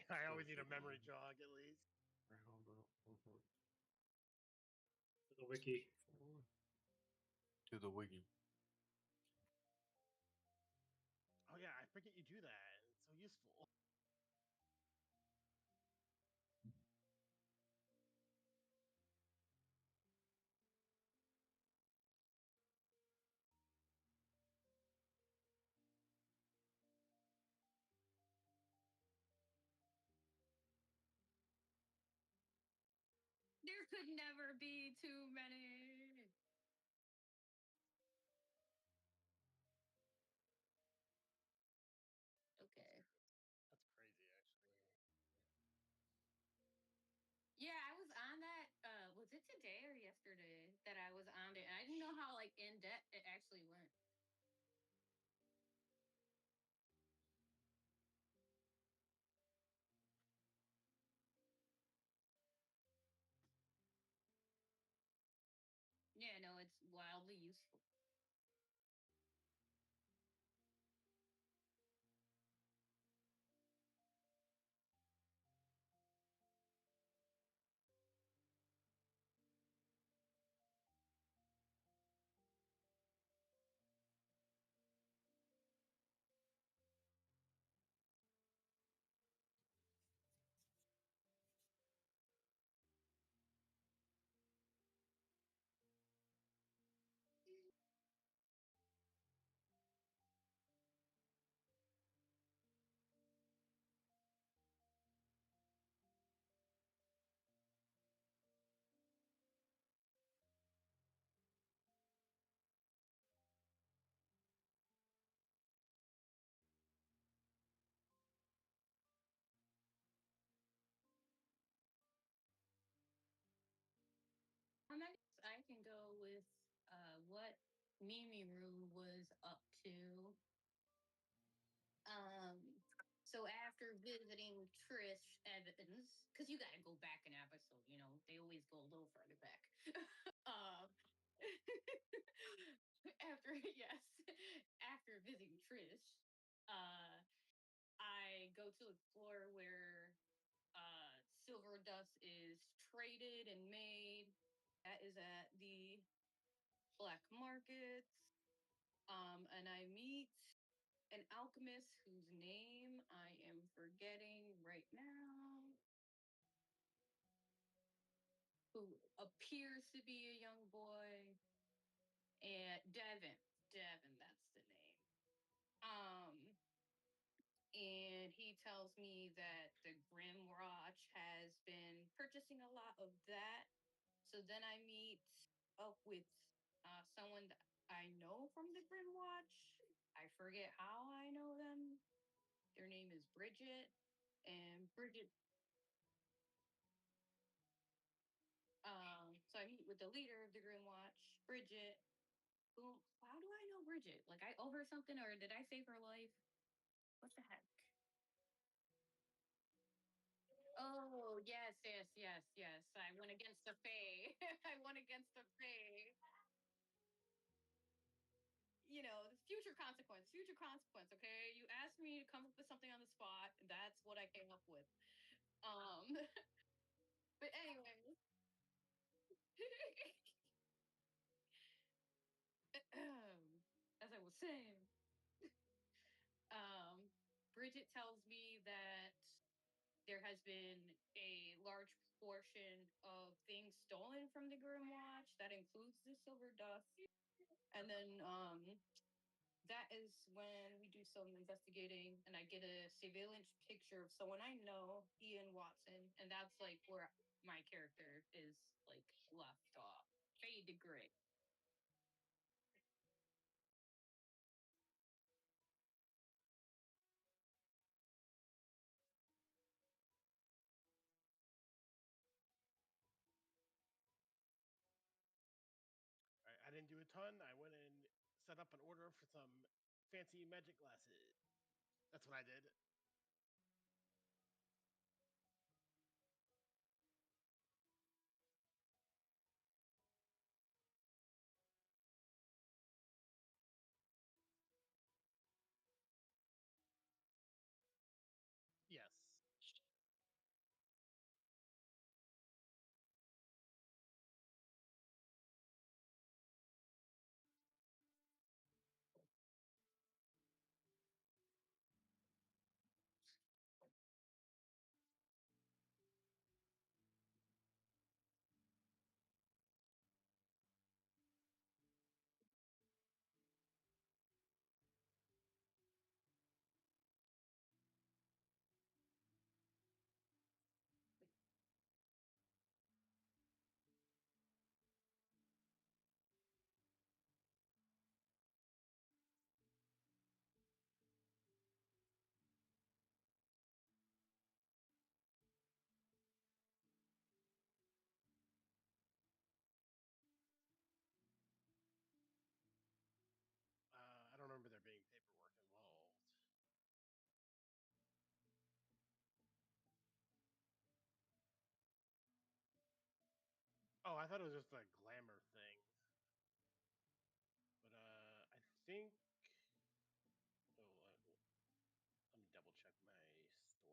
I always need a memory jog at least. To the wiki. To the wiki. Oh yeah, I forget you do that. It's so useful. There could never be too many. Okay. That's crazy, actually. Yeah, I was on that. Was it today or yesterday that I was on it? And I didn't know how like in depth it actually went. Yeah, no, it's wildly useful. I guess I can go with what Mimi Rue was up to. Um, so after visiting Trish Evans, because you got to go back an episode, you know, they always go a little further back. um, after yes, after visiting Trish, uh, I go to explore where silver dust is traded and made. That is at the black markets. And I meet an alchemist whose name I am forgetting right now, who appears to be a young boy, and Devin. Devin, that's the name. Um, and he tells me that the Grimwatch has been purchasing a lot of that. So then I meet up with someone that I know from the Grimwatch. I forget how I know them. Their name is Bridget, and Bridget. So I meet with the leader of the Grimwatch, Bridget. Who? How do I know Bridget? Like I owe her something, or did I save her life? What the heck? Oh yes, yes, yes, yes. I went against the Fae. I went against the Fae. You know, the future consequence, future consequence. Okay, you asked me to come up with something on the spot, and that's what I came up with. Um, but anyway, as I was saying, um, Bridget tells me that there has been a large portion of things stolen from the Grimwatch. That includes the silver dust. And then that is when we do some investigating and I get a surveillance picture of someone I know, Ian Watson, and that's like where my character is like left off. Fade to gray. I didn't do a ton. I went and set up an order for some fancy magic glasses. That's what I did. Yes. thought it was just a glamour thing. But I think. Oh, let me double check my store real quick.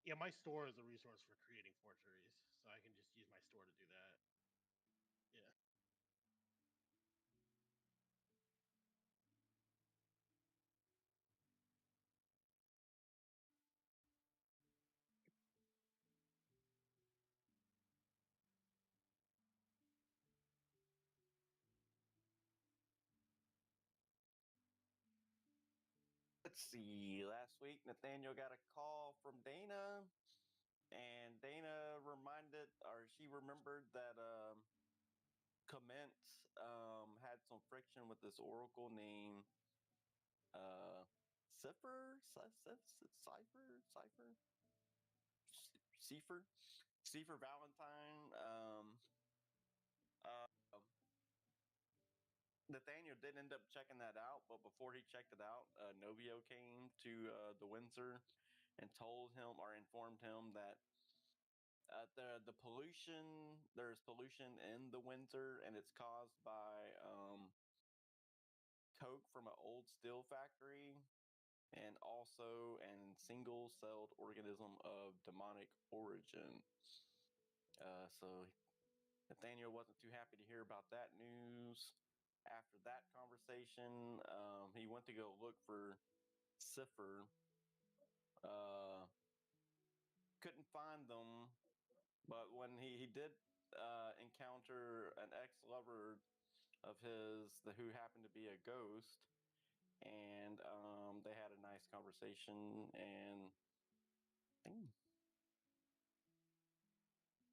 Yeah, my store is a resource for creating forgeries, so I can just use my store to do that. Yeah. Let's see. Last week, Nathaniel got a call from Dana, and Dana she remembered that Comment had some friction with this Oracle named Cipher, Cipher Valentine. Nathaniel did end up checking that out, but before he checked it out, Novio came to the Windsor and told him or informed him that the pollution there's pollution in the Windsor and it's caused by coke from an old steel factory and also an single-celled organism of demonic origin. So Nathaniel wasn't too happy to hear about that news. After that conversation, he went to go look for Cipher. Couldn't find them, but when he did encounter an ex-lover of his who happened to be a ghost, and they had a nice conversation, and I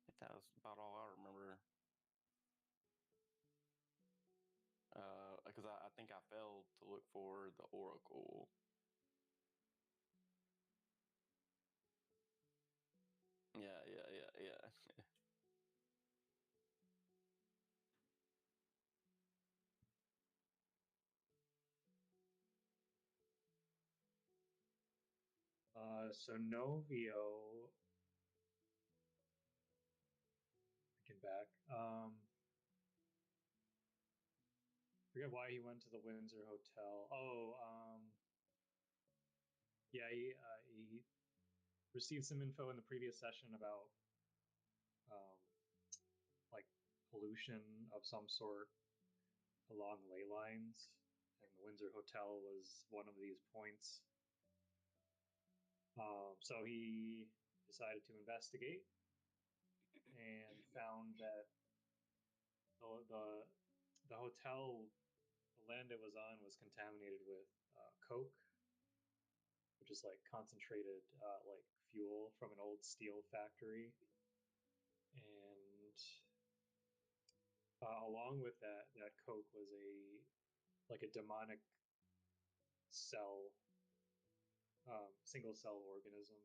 think that was about all I remember. Because I think I failed to look for the Oracle. Yeah. So Novio, thinking back, forget why he went to the Windsor Hotel. Yeah, he received some info in the previous session about like pollution of some sort along ley lines, and the Windsor Hotel was one of these points. So he decided to investigate and found that the hotel, the land it was on, was contaminated with coke, which is like concentrated like fuel from an old steel factory, and along with that coke was a demonic cell, single cell organism.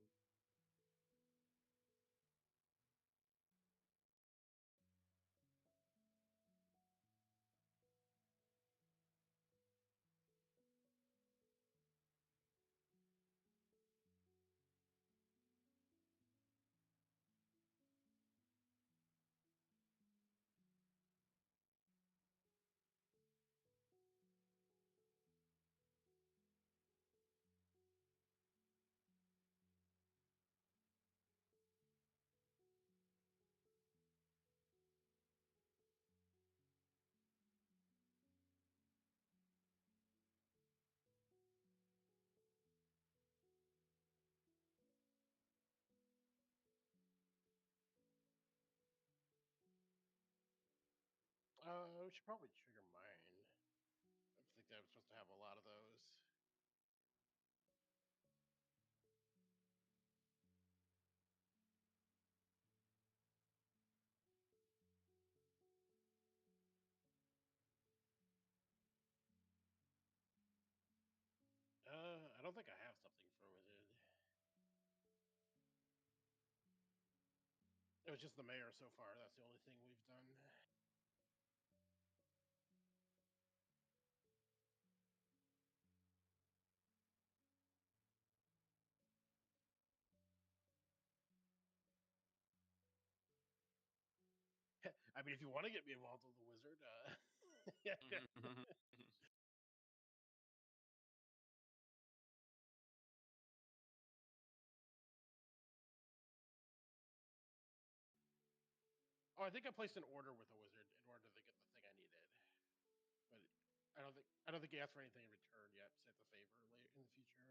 We should probably trigger mine. I think I'm supposed to have a lot of those. I don't think I have something for Wizard. It was just the mayor so far. That's the only thing we've done. I mean, if you want to get me involved with the wizard, yeah. Oh, I think I placed an order with a wizard in order to get the thing I needed, but I don't think he asked for anything in return yet. Except a favor later in the future.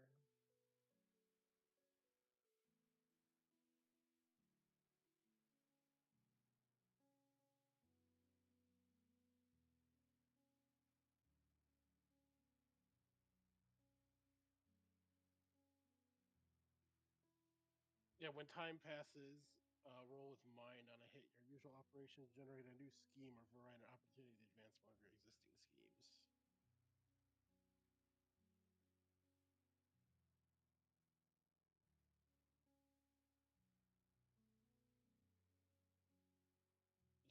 Yeah, when time passes, roll with mind on a hit. Your usual operations generate a new scheme or provide an opportunity to advance one of your existing schemes.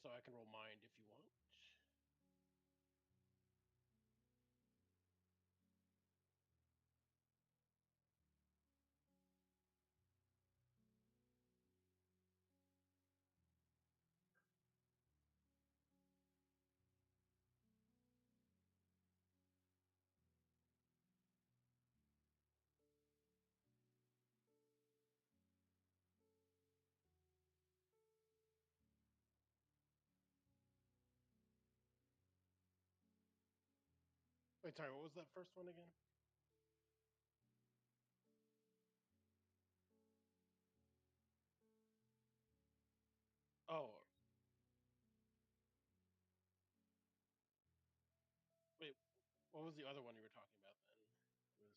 So I can roll mind if you want. Wait, sorry, what was that first one again? Oh, wait, what was the other one you were talking about then? It was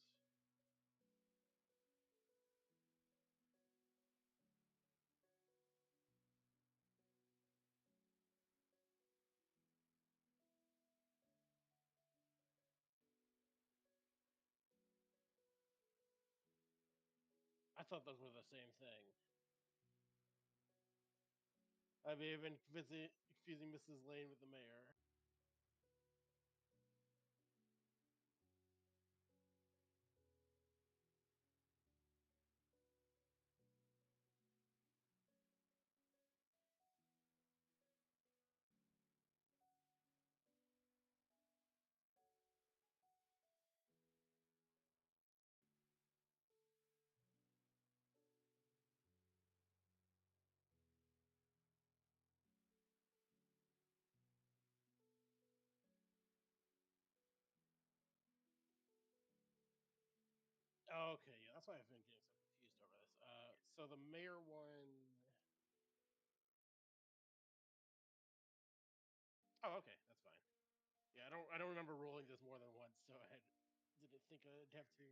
I thought those were the same thing. I may have been confusing Mrs. Lane with the mayor. Oh, okay, yeah, that's why I've been getting so confused over this. So the mayor one. Oh, okay, that's fine. Yeah, I don't remember rolling this more than once, so didn't think I'd have to.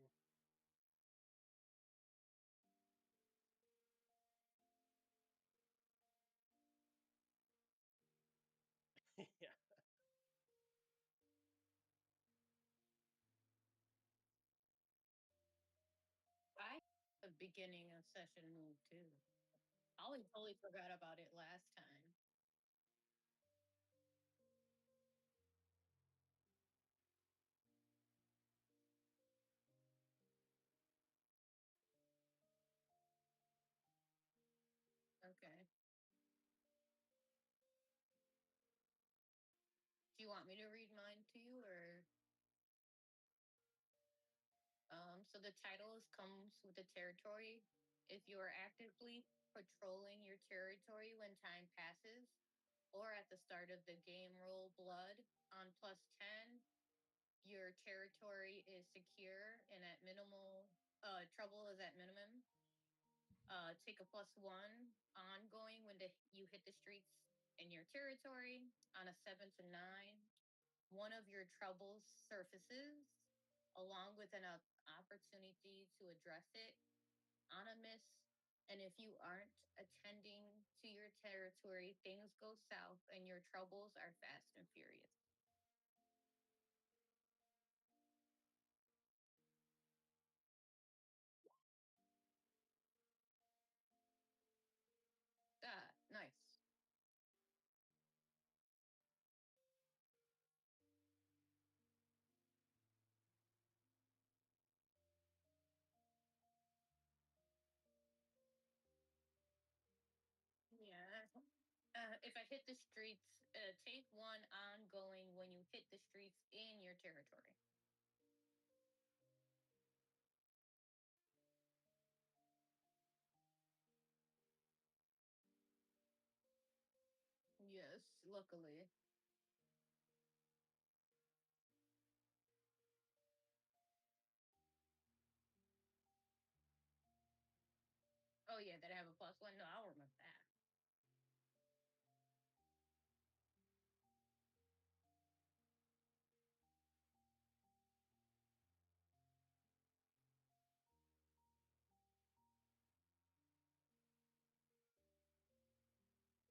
Yeah. I the beginning of session move too. I totally forgot about it last time. Okay. Do you want me to read mine to you or so the titles comes with the territory. If you are actively patrolling your territory when time passes, or at the start of the game, roll blood on +10. Your territory is secure and at minimal trouble is at minimum. Take a +1 ongoing when you hit the streets in your territory on a 7 to 9. One of your troubles surfaces along with an opportunity to address it on a miss. And if you aren't attending to your territory, things go south and your troubles are fast and furious. Ah, nice. Yeah. if I hit the streets, take one ongoing when you hit the streets in your territory. Yes, luckily. Oh yeah, that I have a +1. No, I'll remember that.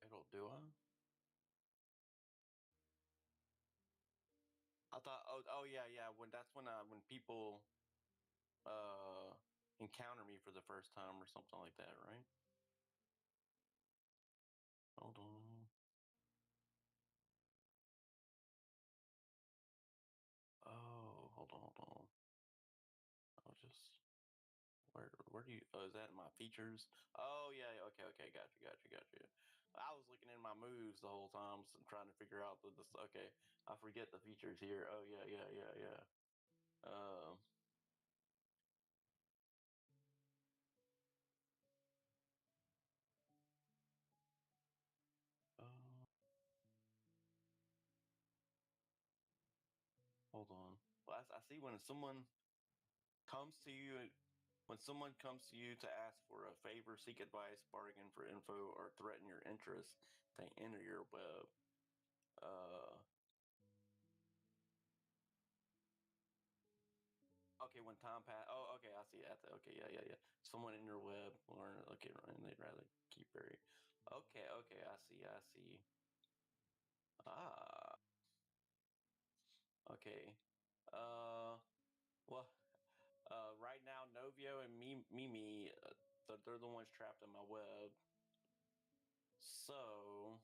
It'll do it. I thought, oh yeah, yeah. When people encounter me for the first time or something like that, right? Hold on. Oh, hold on, hold on. I'll just where do you? Oh, is that in my features? Oh yeah, yeah, okay, okay, got you. I was looking in my moves the whole time, so trying to figure out this. Okay, I forget the features here. Oh yeah, yeah. Um. Uh, hold on. Well, I see comes to you when someone comes to you to ask for a favor, seek advice, bargain for info, or threaten your interests, they enter your web. Okay, when time pass. Oh, okay, I see. Okay, yeah. Someone in your web learn. Okay, and they'd rather keep very. Okay, I see. Ah, okay. Uh, well, right now, Novio and Mimi, they're the ones trapped in my web. So,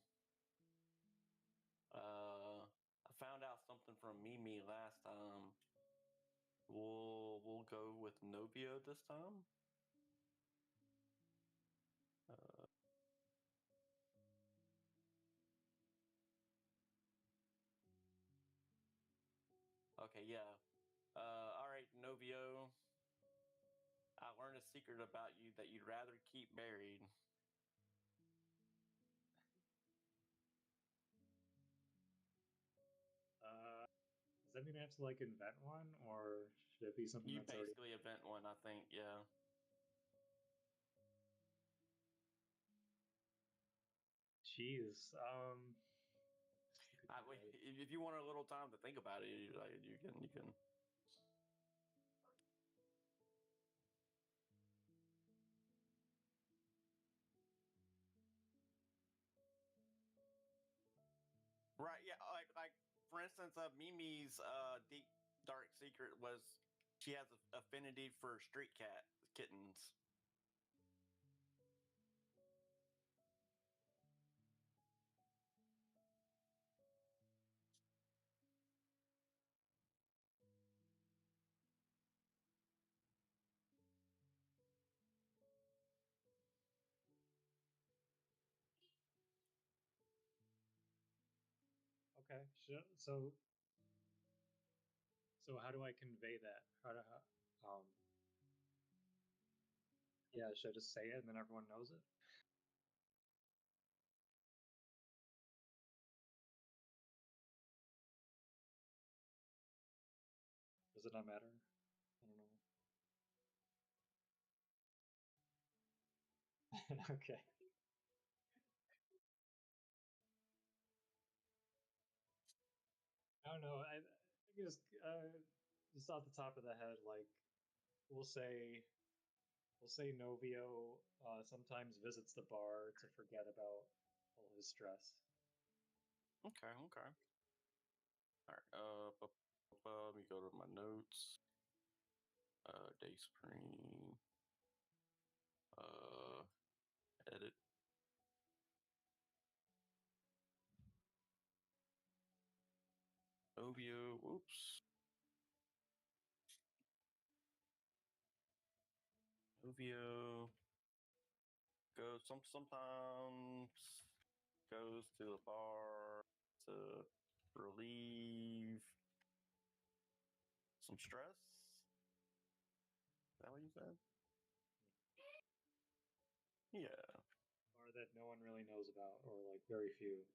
I found out something from Mimi last time. We'll go with Novio this time. Uh, okay, yeah. All right, Novio. I learned a secret about you that you'd rather keep buried. Does that mean I have to like invent one, or should it be something You that's already? basically invent one, I think. Yeah. Jeez. If you want a little time to think about it, you can. Right. Yeah. Like for instance, Mimi's deep dark secret was she has an affinity for street kittens. Okay. So how do I convey that? Yeah, should I just say it and then everyone knows it? Does it not matter? I don't know. Okay. I don't know. I think just off the top of the head, like we'll say Novio sometimes visits the bar to forget about all his stress. Okay. All right. Let me go to my notes. Dayspring. Edit. Novio. Oops. Novio. Sometimes goes to the bar to relieve some stress. Is that what you said? Yeah. Or that no one really knows about, or like very few,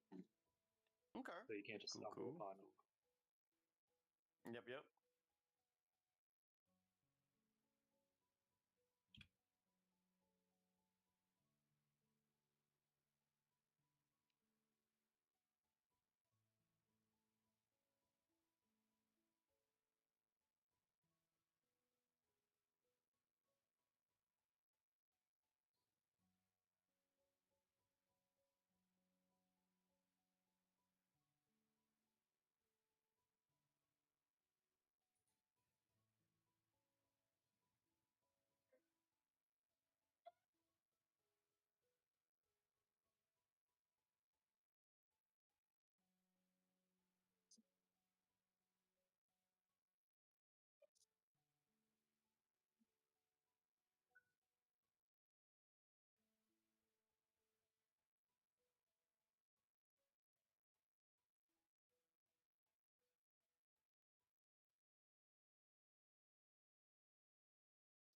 Okay. so you can't just Cool, stumble cool. upon them. Yep.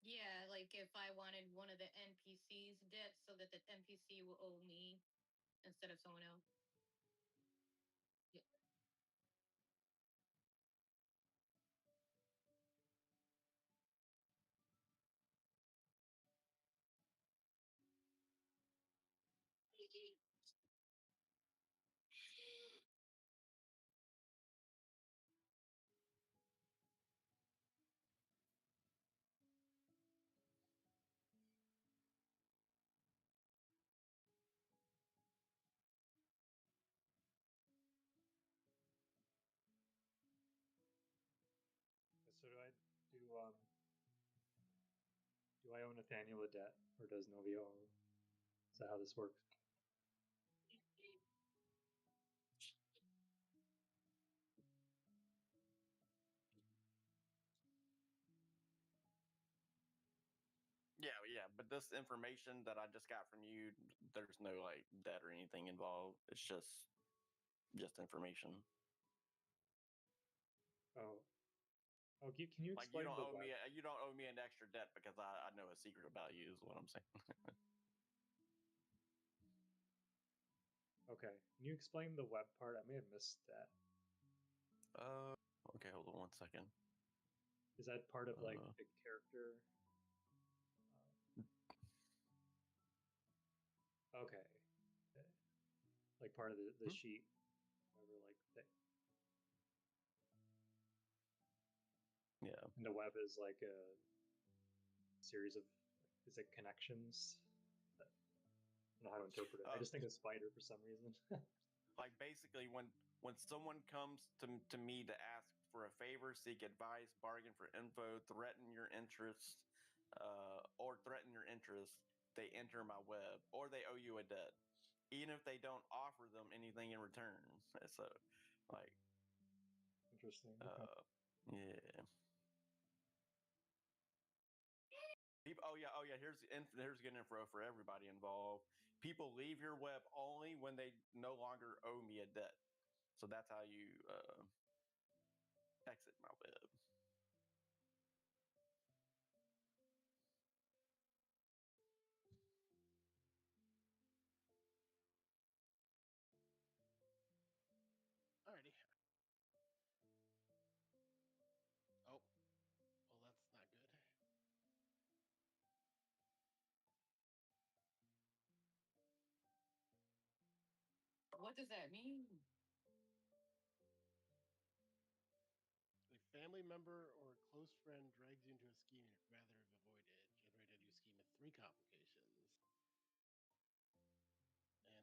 Yeah, like if I wanted one of the NPCs dead so that the NPC will owe me instead of someone else. Yeah. So do I owe Nathaniel a debt, or does Novio owe? Is that how this works? Yeah. But this information that I just got from you, there's no like debt or anything involved. It's just information. Oh, can you Like you explain don't the owe web? me an extra debt because I know a secret about you. Is what I'm saying. Okay, can you explain the web part? I may have missed that. Okay, hold on 1 second. Is that part of like Uh. the character? Okay, like part of the sheet, whatever, like thing. Yeah. And the web is like a series of, is it connections? I don't know how to interpret it. I just think of spider for some reason. Like basically, when someone comes to me to ask for a favor, seek advice, bargain for info, threaten your interest, they enter my web, or they owe you a debt, even if they don't offer them anything in return. So, like, Interesting. Okay. yeah. Oh yeah. Here's good info for everybody involved. People leave your web only when they no longer owe me a debt. So that's how you exit my web. Alrighty. Oh, well, that's not good. What does that mean? A family member or a close friend drags you into a scheme you'd rather have avoided. Generate a new scheme with 3 complications.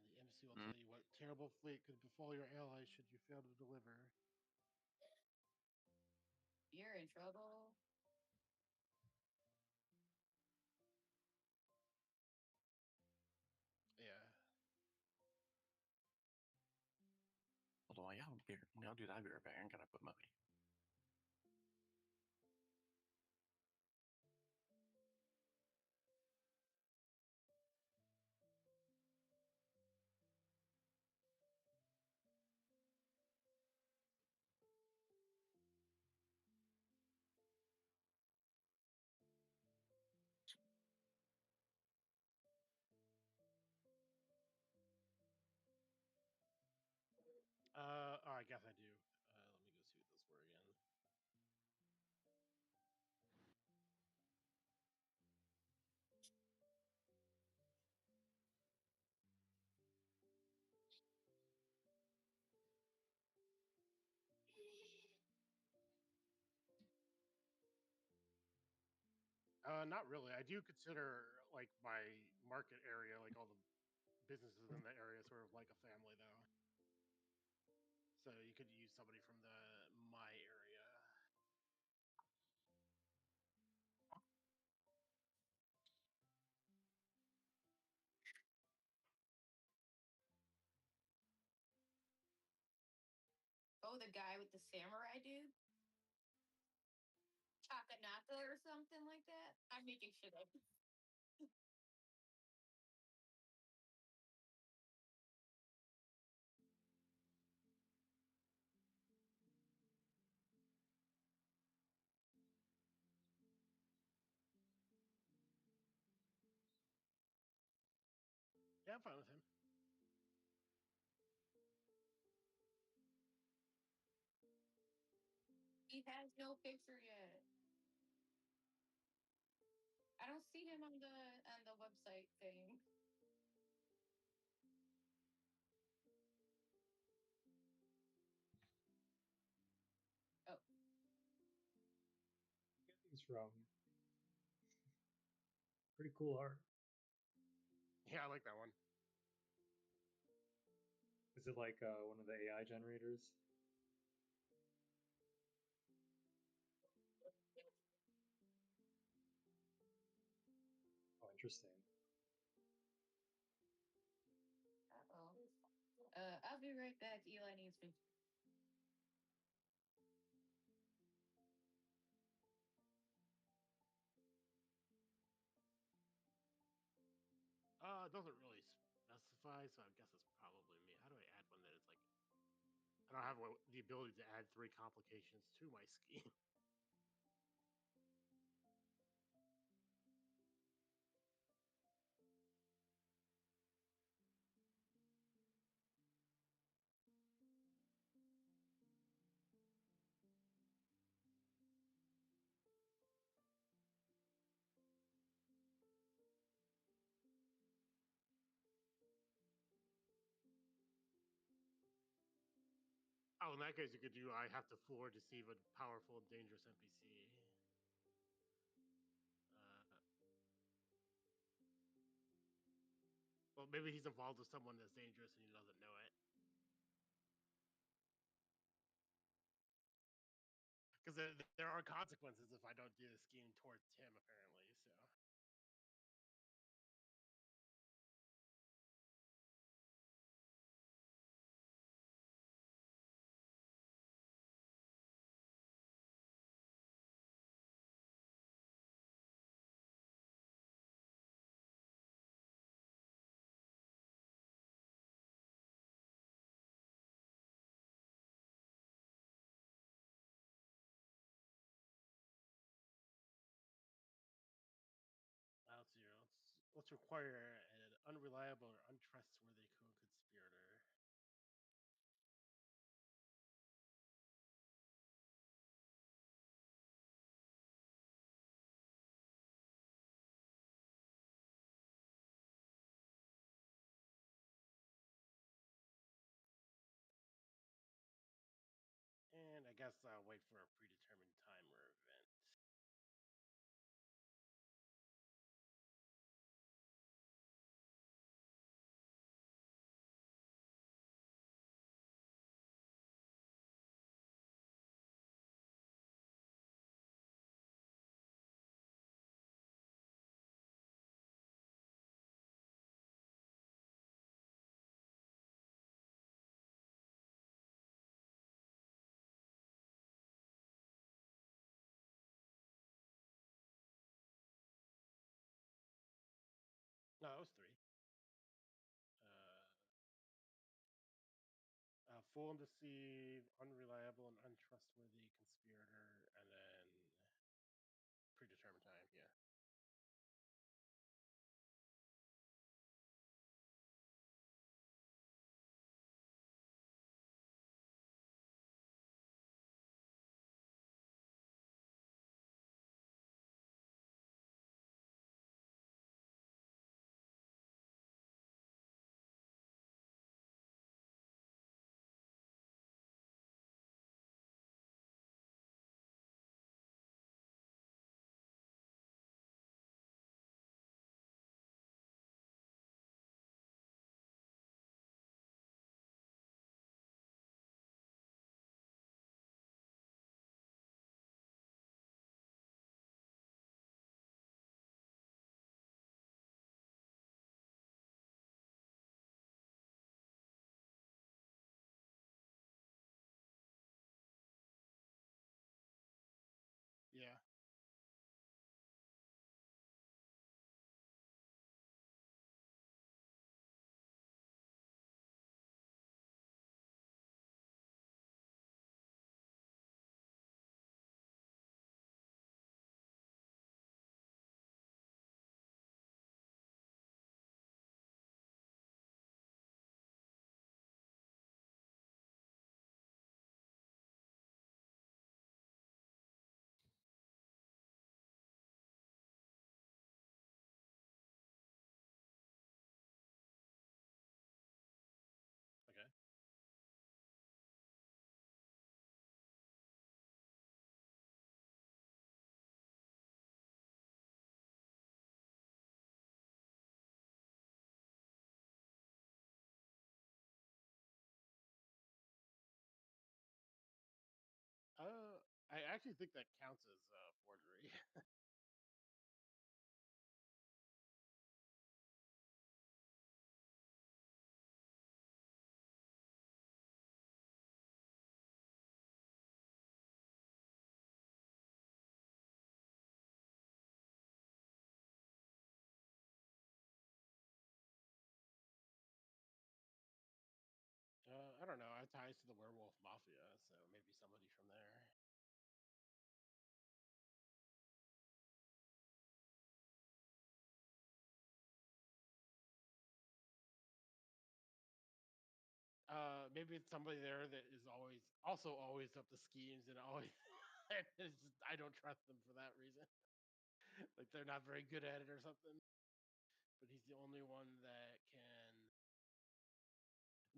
And the MC will tell you what terrible fate could befall your allies should you fail to deliver. You're in trouble. Yeah. Hold on, y'all do that. I'll be right back. I gotta put money. Yes, I do. Let me go see what those were again. Not really. I do consider like my market area, like all the businesses in the area, sort of like a family, though. So you could use somebody from the my area. Oh, the guy with the samurai dude? Takanaka or something like that? I'm making shit up. Yeah, I'm fine with him. He has no picture yet. I don't see him on the website thing. Oh, Get these from. Pretty cool art. Yeah, I like that one. Is it like one of the AI generators? Oh, interesting. uh-oh. I'll be right back. Eli needs me. It doesn't really specify, so I guess it's probably me. How do I add one that is like? I don't have the ability to add 3 complications to my scheme. Oh, in that case, you could do I have to fool or deceive a powerful, dangerous NPC. Well, maybe he's involved with someone that's dangerous and he doesn't know it. Because there are consequences if I don't do the scheme towards him, apparently. So. Let's see. Let's require an unreliable or untrustworthy co-conspirator. And I guess I'll wait for a predetermined time or event. No, it was 3. Fool and deceive, unreliable and untrustworthy conspirator, and then predetermined time. Yeah. I actually think that counts as forgery. I don't know. I have ties to the werewolf mafia, so maybe somebody from there. Maybe it's somebody there that is always up to schemes and always. It's just, I don't trust them for that reason. Like they're not very good at it or something. But he's the only one that can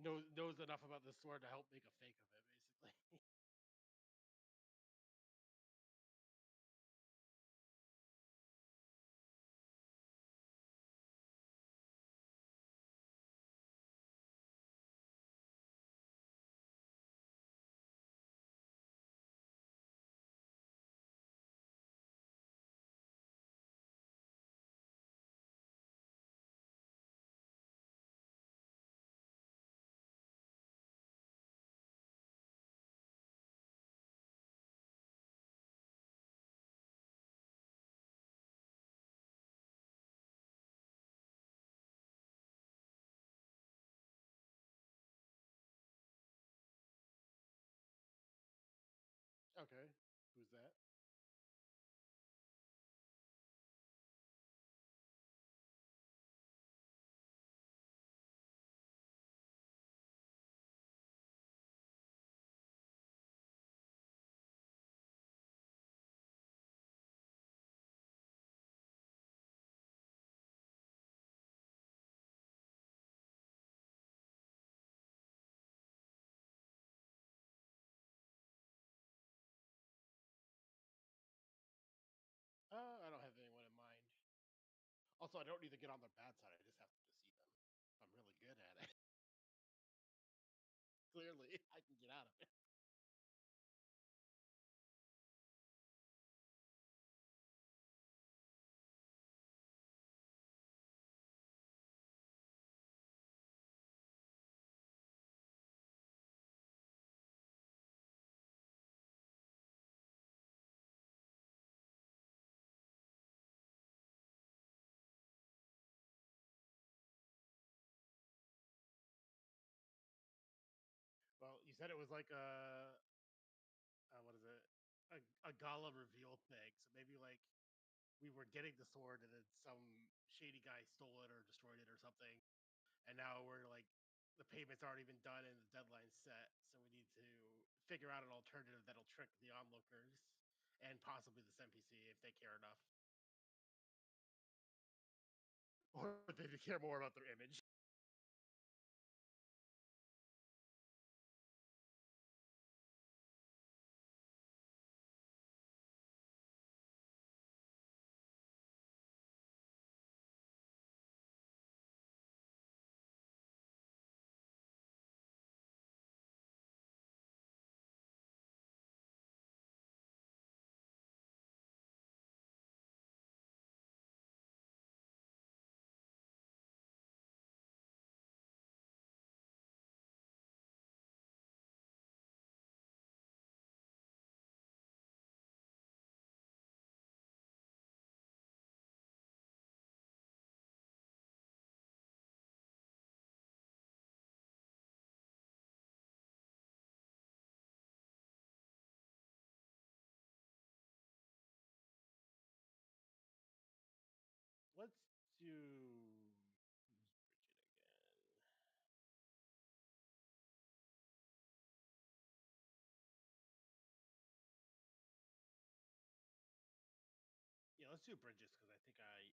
knows enough about the sword to help make a fake of it, basically. Okay, who's that? I don't have anyone in mind. Also, I don't need to get on their bad side. I just have to deceive them. I'm really good at it. Clearly, I can get out of it. Well, you said it was like what is it? A gala reveal thing. So maybe like we were getting the sword and then some shady guy stole it or destroyed it or something. And now we're like the payment's already been done and the deadline's set. So we need to figure out an alternative that'll trick the onlookers and possibly this NPC if they care enough. Or if they care more about their image. Let's do who's Bridget again. Yeah, let's do Bridges because I think I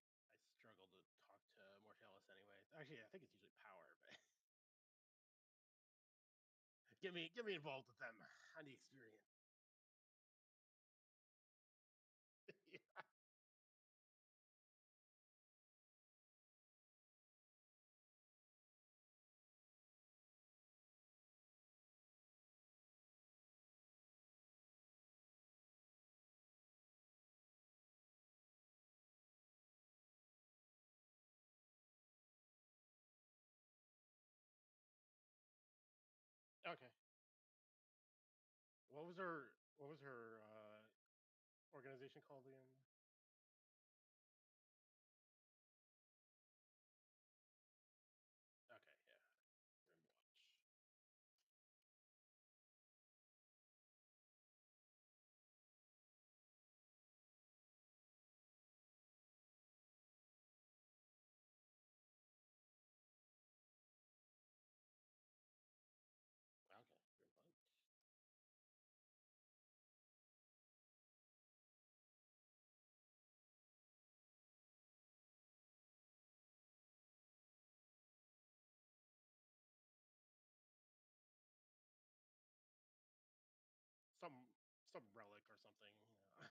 struggle to talk to Mortalis anyway. Actually, I think it's usually power, but get me involved with them. I need experience. Yeah. Okay. What was her organization called again? Okay, yeah. Grimwatch. Okay, Grimwatch. Some some relic or something. Yeah.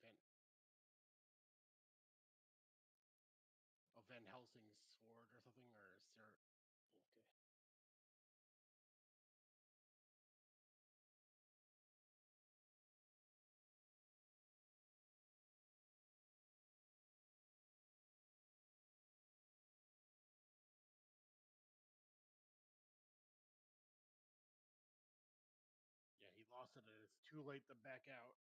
Van, Van Helsing's sword or something, or Sir. Okay. Yeah, he lost it, and it's too late to back out.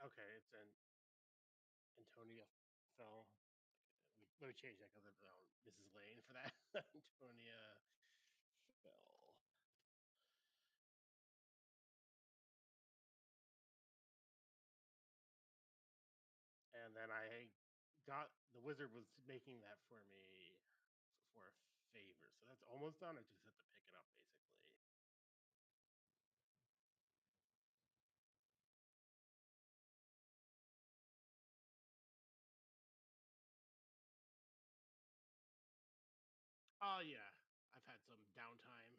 Okay, it's an Antonia fell. Let me change that because of Mrs. Lane for that. Antonia fell. And then I got the wizard was making that for me for a favor, so that's almost done. I just have to pick it up basically. Oh yeah, I've had some downtime,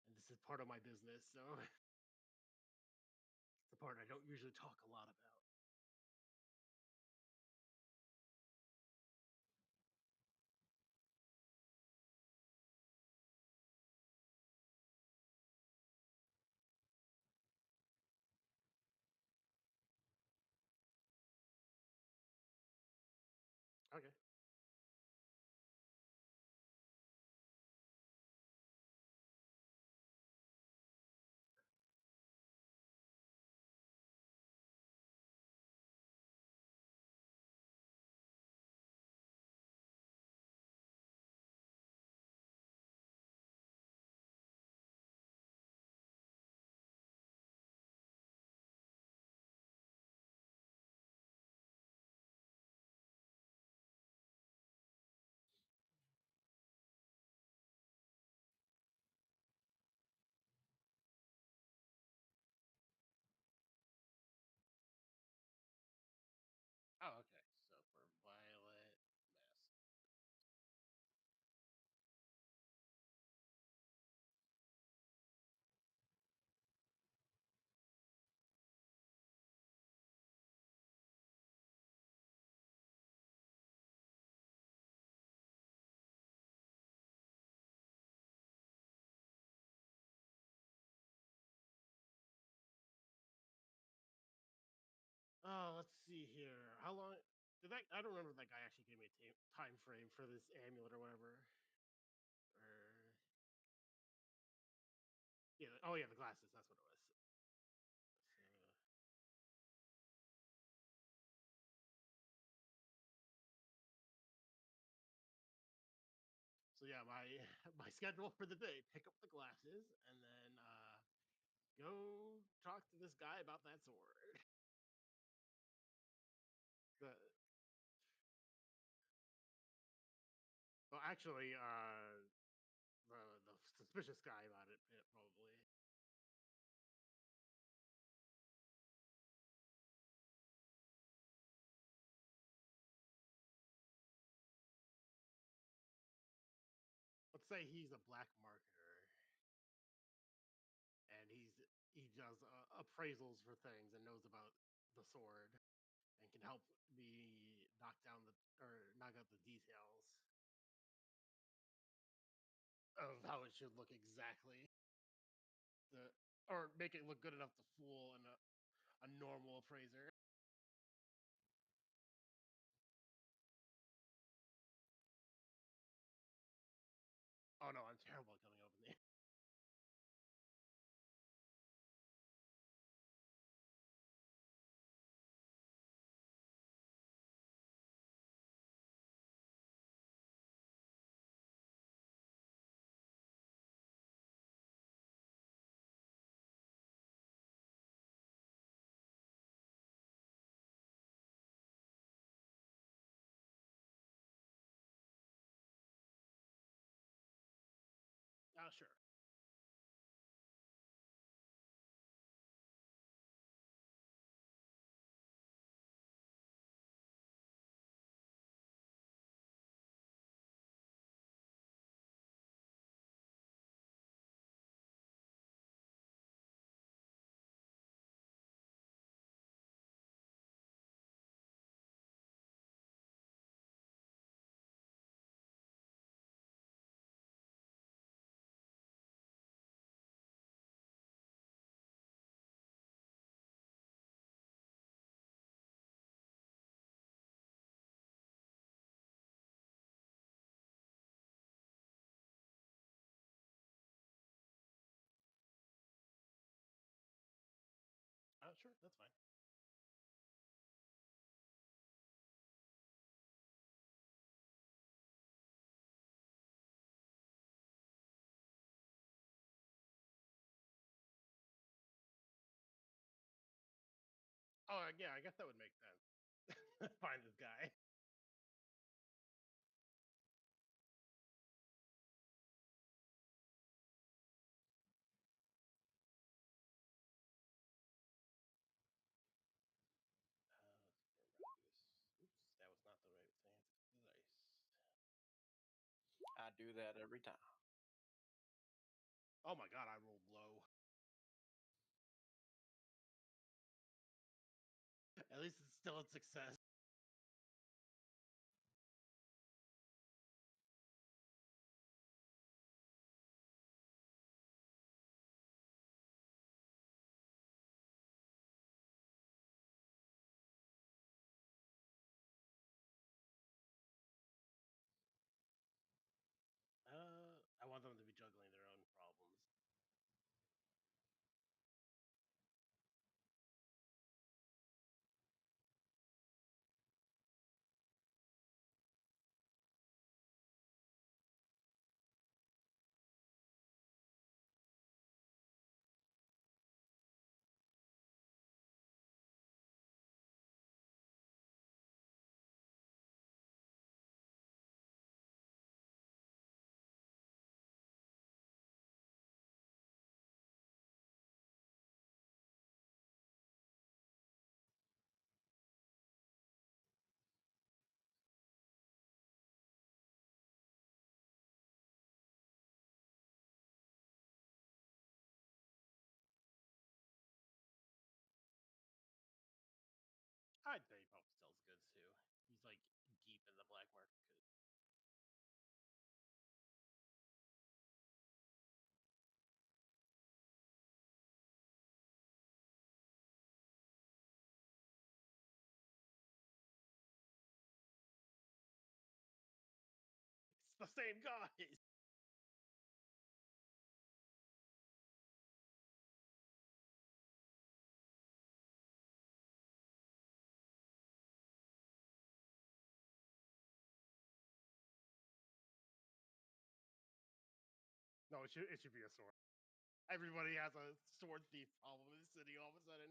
and this is part of my business, so it's the part I don't usually talk a lot about. Okay. Oh, okay. So for Violet Mask. Oh, let's see here. How long did that? I don't remember if that guy actually gave me a time frame for this amulet or whatever. Or yeah. Oh yeah, the glasses. That's what it was. So yeah, my my schedule for the day: pick up the glasses and then go talk to this guy about that sword. Actually, the suspicious guy about it, probably. Let's say he's a black marketer, and he does appraisals for things and knows about the sword and can help me knock out the details of how it should look exactly. Or make it look good enough to fool a normal appraiser. Oh no, I'm terrible at coming up with names. Oh, sure. Oh, sure, that's fine. Oh, yeah, I guess that would make sense. Find this guy. Oops, that was not the right thing. Nice. I do that every time. Oh my god, I rolled low. At least it's still a success. I want them to be juggling their own problems. I'd say he probably sells goods too. He's like deep in the black market. It's the same guy. No, it should be a sword. Everybody has a sword thief problem in the city all of a sudden.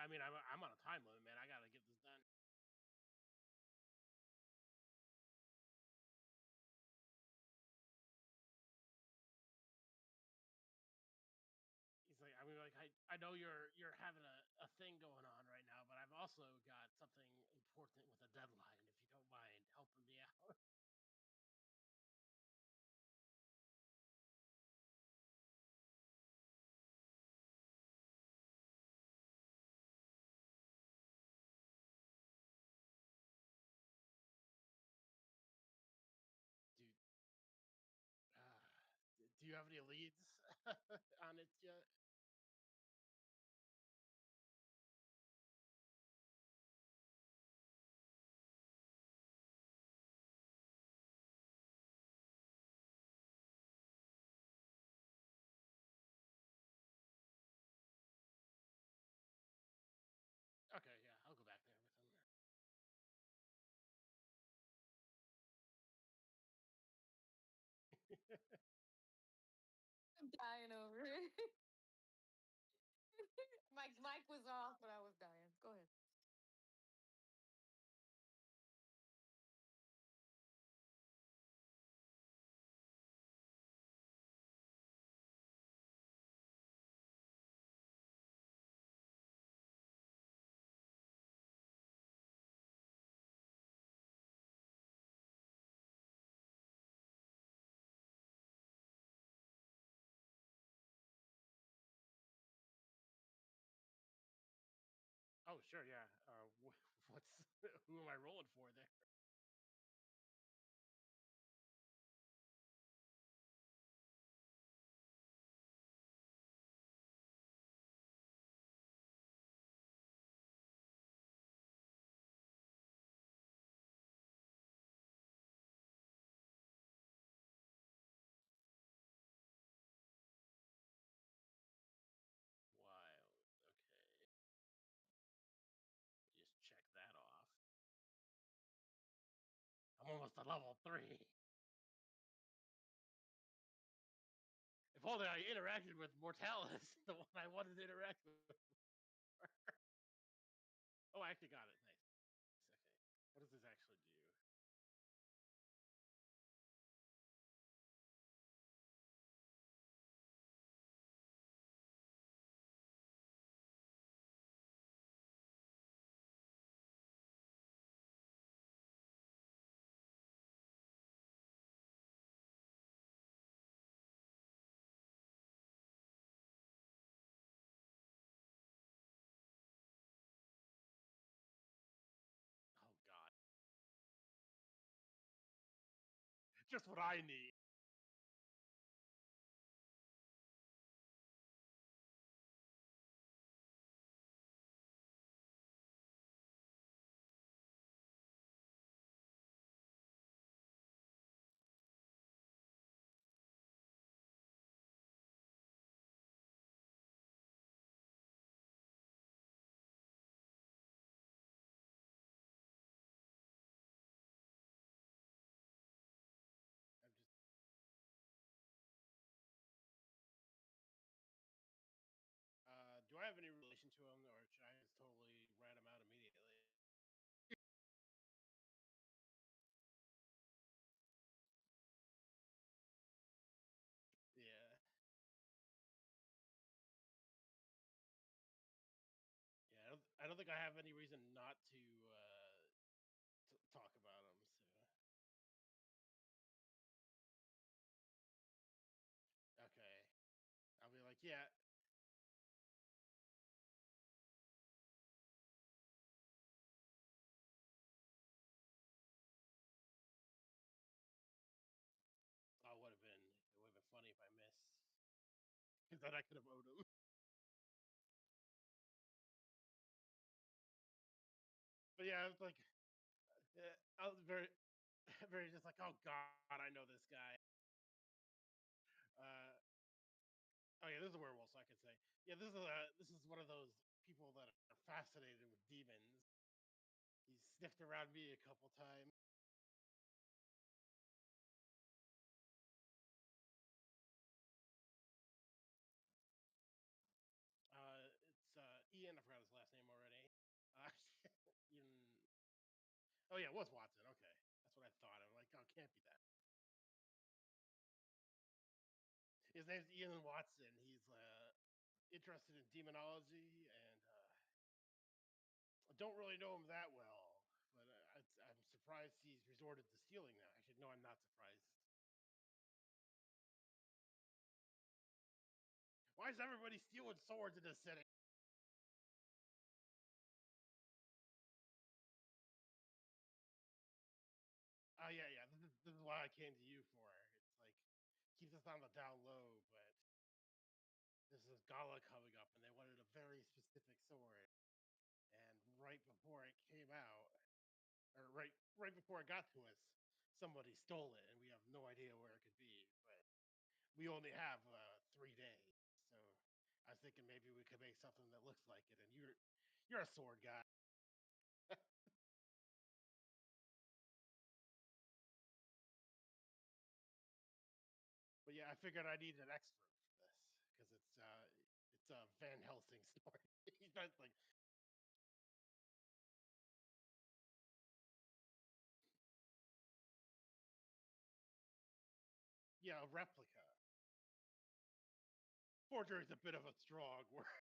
I mean, I'm on a time limit, man. I gotta get this done. He's like, I mean, like, I know you're having a thing going on right now, but I've also got something important with a deadline. If you don't mind helping me out. Dude, do you have any leads on it yet? Okay, yeah, I'll go back there with him. I'm dying over it. Mike's mic was off, but I was dying. Go ahead. Oh, sure, yeah. What's who am I rolling for there? Wild. Okay, just check that off. I'm almost at level 3. If only I interacted with Mortalis, the one I wanted to interact with. Oh, I actually got it. Nice. Okay. What does this actually do? Oh God. Just what I need. I'm just. Do I have any relation to him, or should I just totally rat him out immediately? Yeah. Yeah. I don't think I have any reason not to talk about him. So. Okay. I'll be like, yeah. Oh, it would have been funny if I missed, because then I could have owed him. But yeah, I was like, yeah, I was very, very just like, oh God, I know this guy. Uh, oh yeah, this is a werewolf, so I could say, yeah, this is one of those people that are fascinated with demons. He sniffed around me a couple times. It's Ian. I forgot his last name already. Oh yeah, it was Watson. Okay, that's what I thought. I'm like, oh, it can't be that. His name's Ian Watson. He's interested in demonology, and I don't really know him that well. But I'm surprised he's resorted to stealing now. Actually, no, I'm not surprised. Why is everybody stealing swords in this city? Oh yeah. This is why I came to you for. It's like keeps us on the down low, but this is Gala coming up, and they wanted a very specific sword. And right before it came out, or right before it got to us, somebody stole it, and we have no idea where it could be. But we only have 3 days, so I was thinking maybe we could make something that looks like it. And you're a sword guy. But yeah, I figured I need an expert for this because it's a Van Helsing story. He's not like yeah, a replica. Forgery is a bit of a strong word.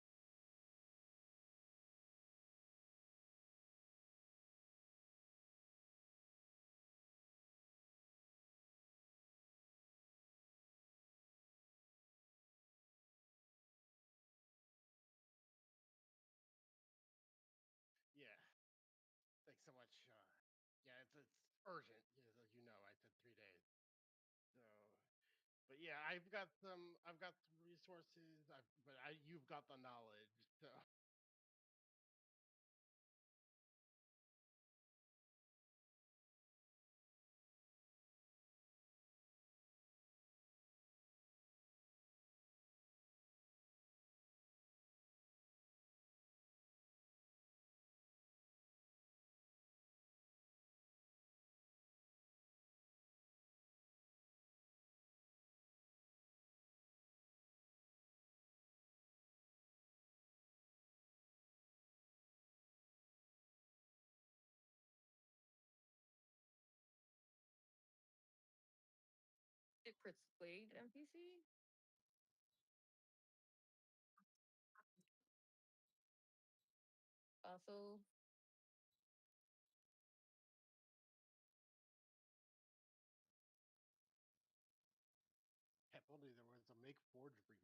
Yeah, thanks so much. Yeah, it's urgent. As you know, I said 3 days. So, but yeah, I've got some resources. You've got the knowledge. So Did persuade NPC? Also, if only there was a make forge remove.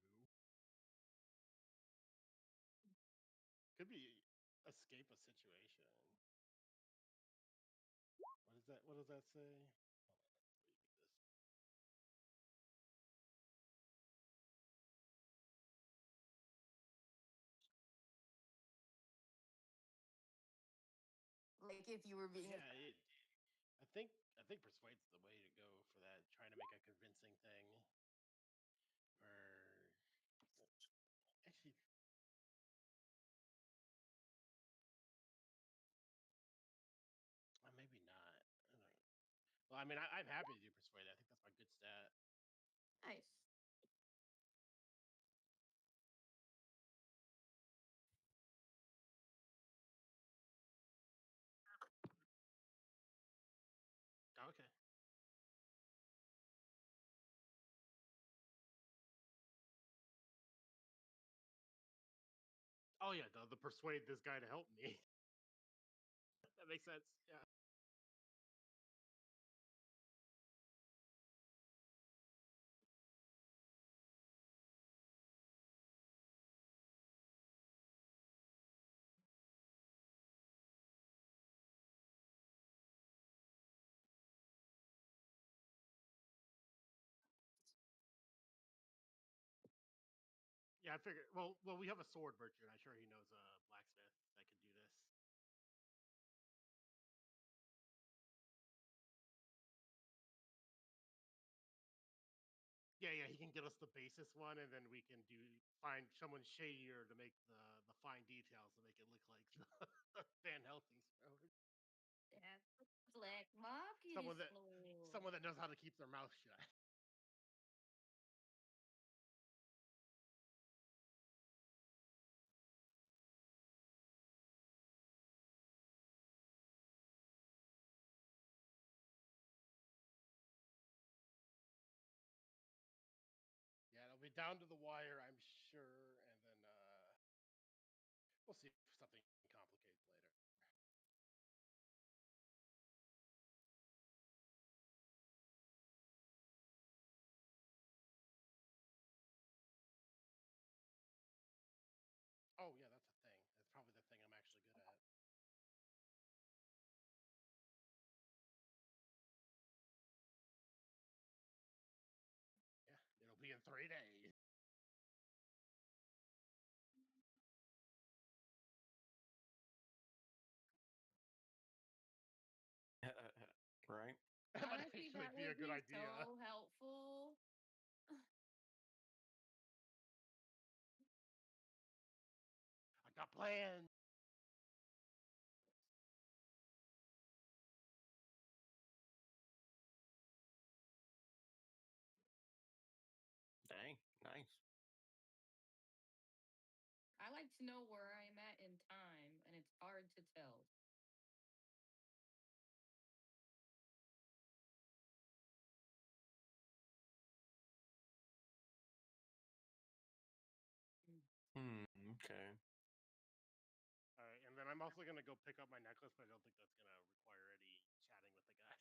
Could be escape a situation. What is that? What does that say? Hold on, let me read this. like if you were being Yeah, I think persuade's the way to go for that. Trying to make a convincing thing, or actually, maybe not. I don't know. Well, I mean, I'm happy to do persuade. I think that's my good stat. nice. Okay. Oh yeah, the persuade this guy to help me. That makes sense. Yeah. Yeah, I figured. Well, we have a sword merchant. I'm sure he knows a blacksmith that could do this. Yeah, he can get us the basis one, and then we can find someone shadier to make the fine details to make it look like the Van Helsing sword. That's a black market Someone that explode. someone that knows how to keep their mouth shut. down to the wire, I'm sure, and then we'll see if something complicates later. Oh yeah, that's a thing. That's probably the thing I'm actually good at. Yeah, it'll be in 3 days. Right? That might Honestly, actually that be a would good be idea. so helpful. I got plans. Dang, nice. I like to know where I'm at in time, and it's hard to tell. Okay. All right, and then I'm also gonna go pick up my necklace, but I don't think that's gonna require any chatting with the guy.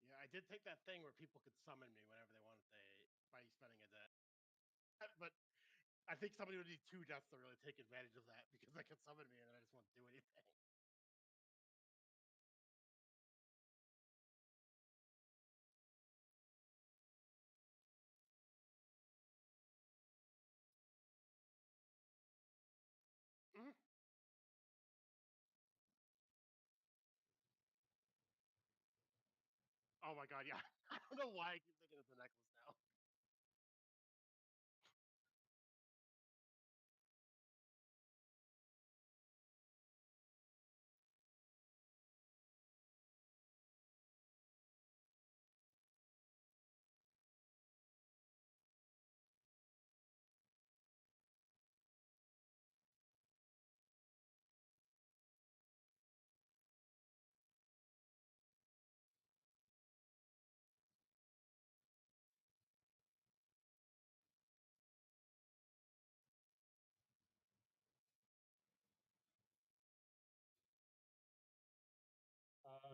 Yeah, I did take that thing where people could summon me whenever they wanted by spending a day. But I think somebody would need 2 deaths to really take advantage of that because they could summon me and then I just won't do anything. Mhm. Oh my god, yeah. I don't know why I keep thinking it's a necklace now.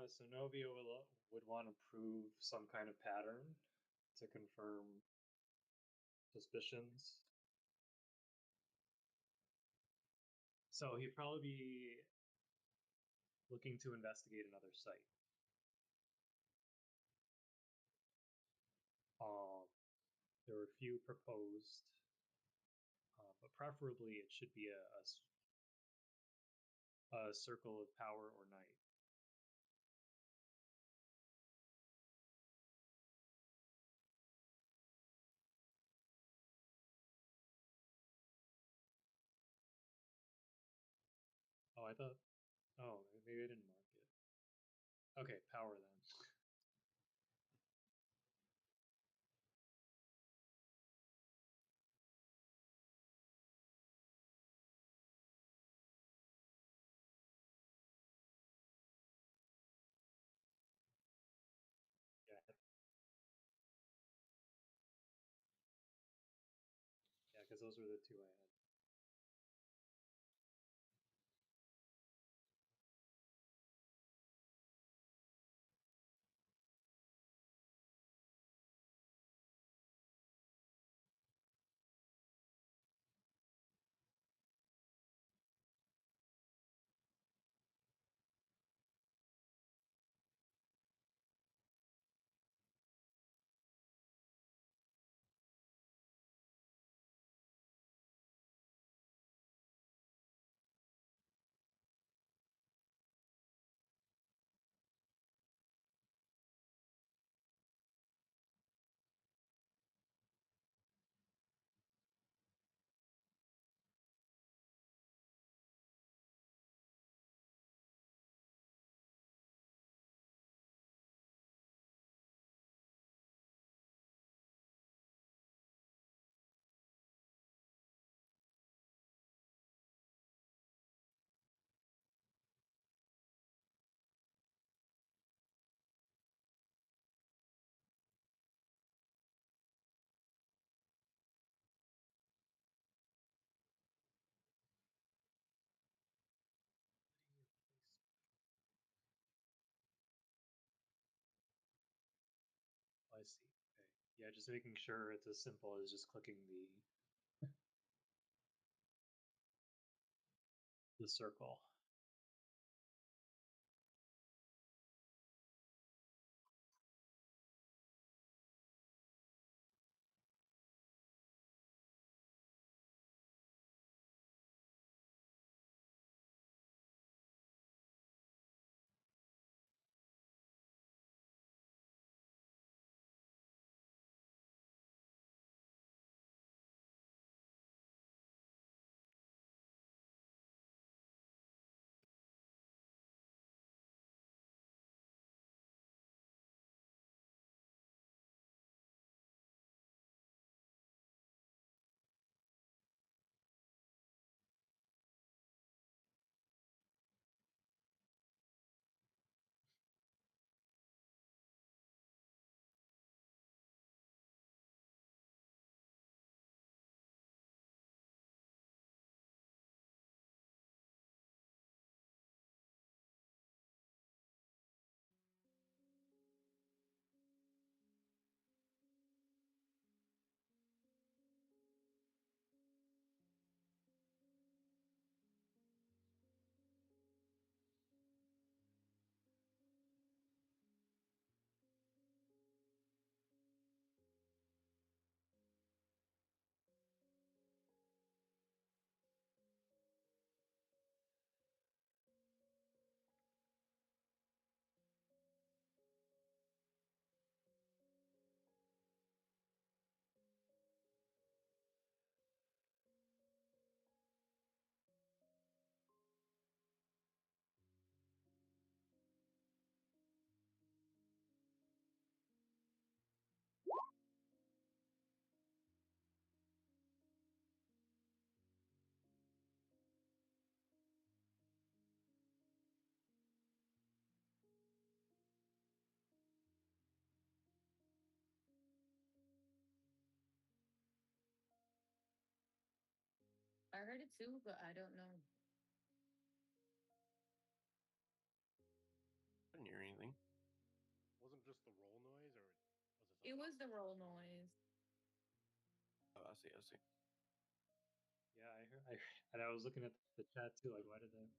So Novio would want to prove some kind of pattern to confirm suspicions. So he'd probably be looking to investigate another site. There were a few proposed, but preferably it should be a circle of power or night. Oh, I thought. Oh, maybe I didn't mark it. Okay, power then. Yeah, yeah, because those were the 2 I had. Yeah, just making sure it's as simple as just clicking the circle. I heard it too, but I don't know. I didn't hear anything. Wasn't just the roll noise, or was it? It Something was else? the roll noise. Oh, I see. I see. Yeah, I heard, and I was looking at the chat too, like, why did that?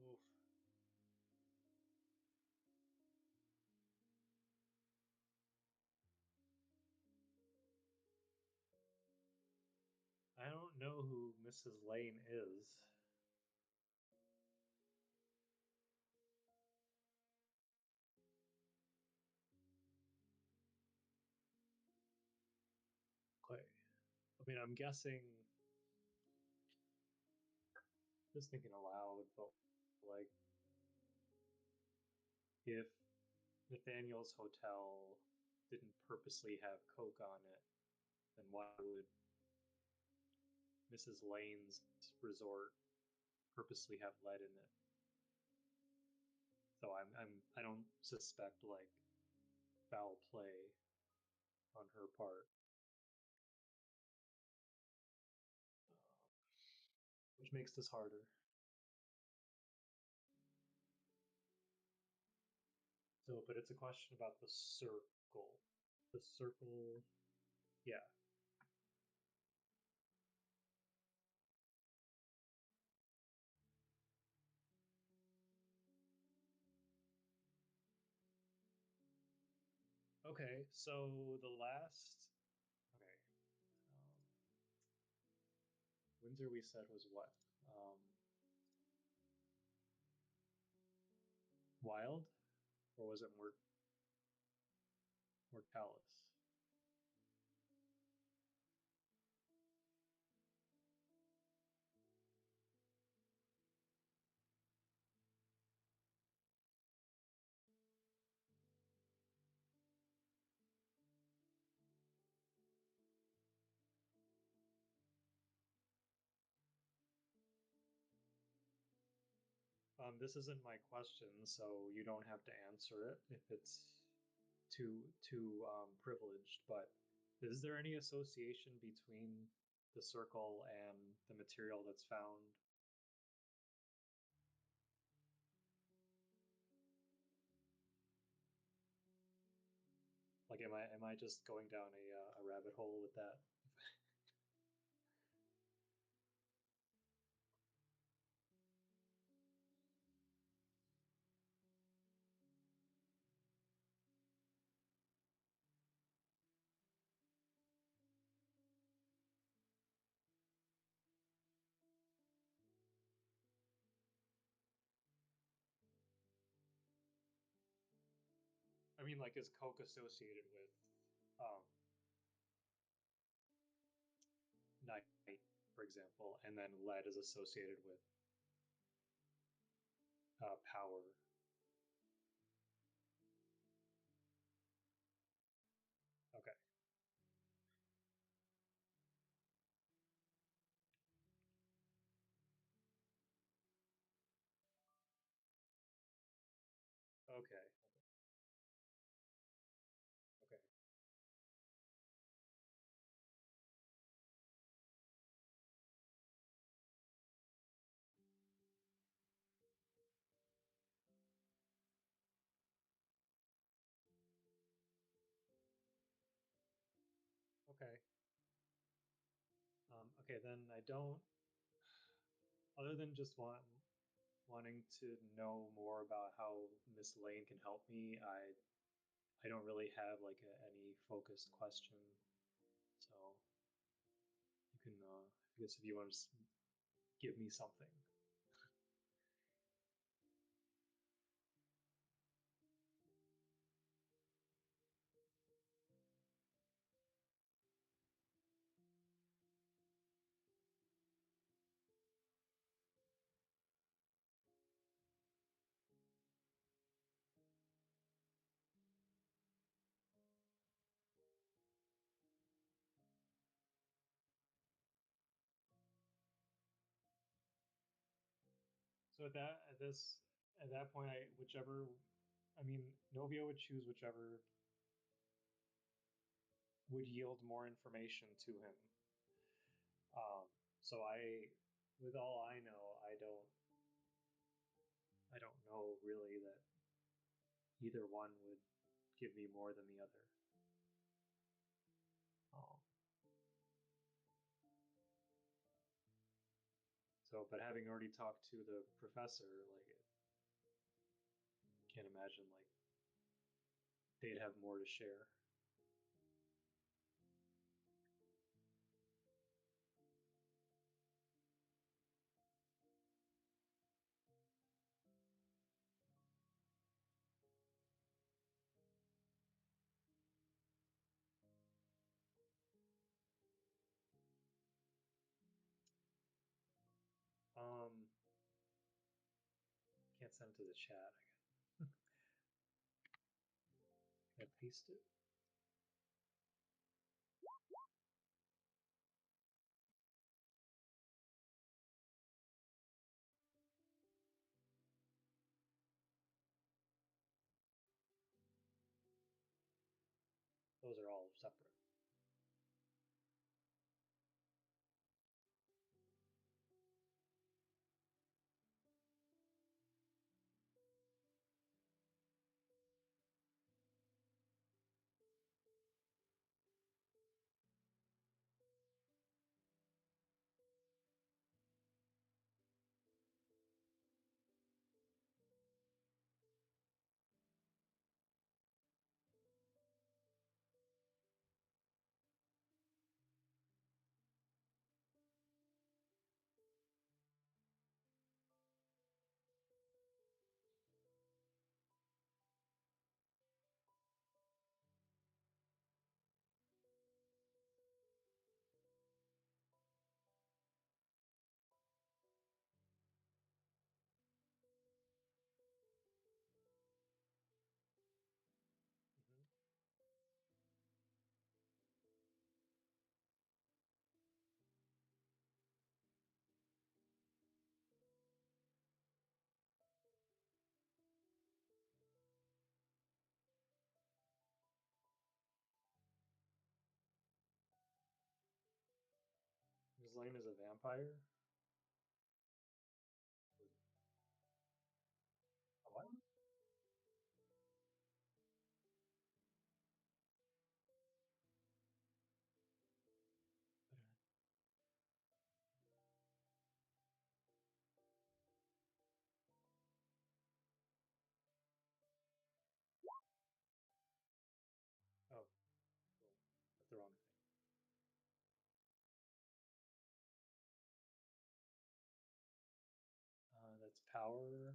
Oof. I don't know who Mrs. Lane is. Quite. I mean, I'm guessing. Just thinking aloud, but like, if Nathaniel's hotel didn't purposely have Coke on it, then why would Mrs. Lane's resort purposely have lead in it? So I don't suspect like foul play on her part, which makes this harder. So, but it's a question about the circle. The circle, yeah. Okay, so the last. Okay. Windsor we said was what? Wild, or was it Mortalis? This isn't my question, so you don't have to answer it if it's too privileged. But is there any association between the circle and the material that's found? Like, am I just going down a rabbit hole with that? I mean, like, is coke associated with night, for example, and then lead is associated with power? Okay. Okay. Okay. Okay. Okay, then I don't. Other than just wanting to know more about how Miss Lane can help me, I don't really have like any focused question. So you can, I guess, if you want to give me something. So at that point, I mean, Novia would choose whichever would yield more information to him. So with all I know, I don't know really that either one would give me more than the other. Um, so, but having already talked to the professor, like, can't imagine like they'd have more to share. Can't send it to the chat. Can I paste it? Those are all separate. Lane is a vampire? What? Oh, that's the wrong thing. That's power.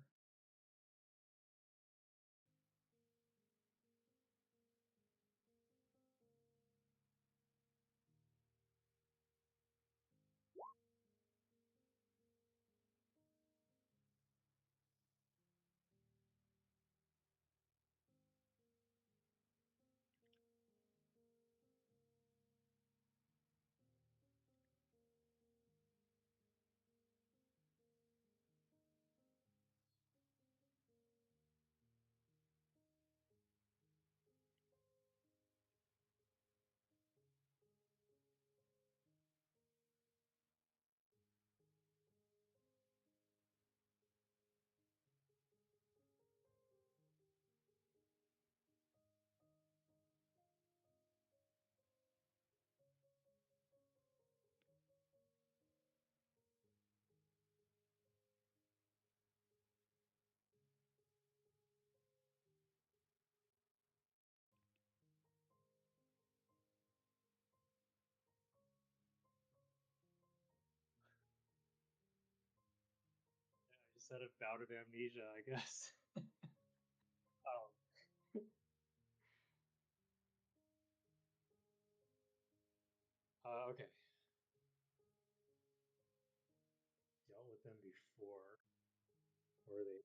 I just had a bout of amnesia, I guess. Okay. Dealt with them before. Or they.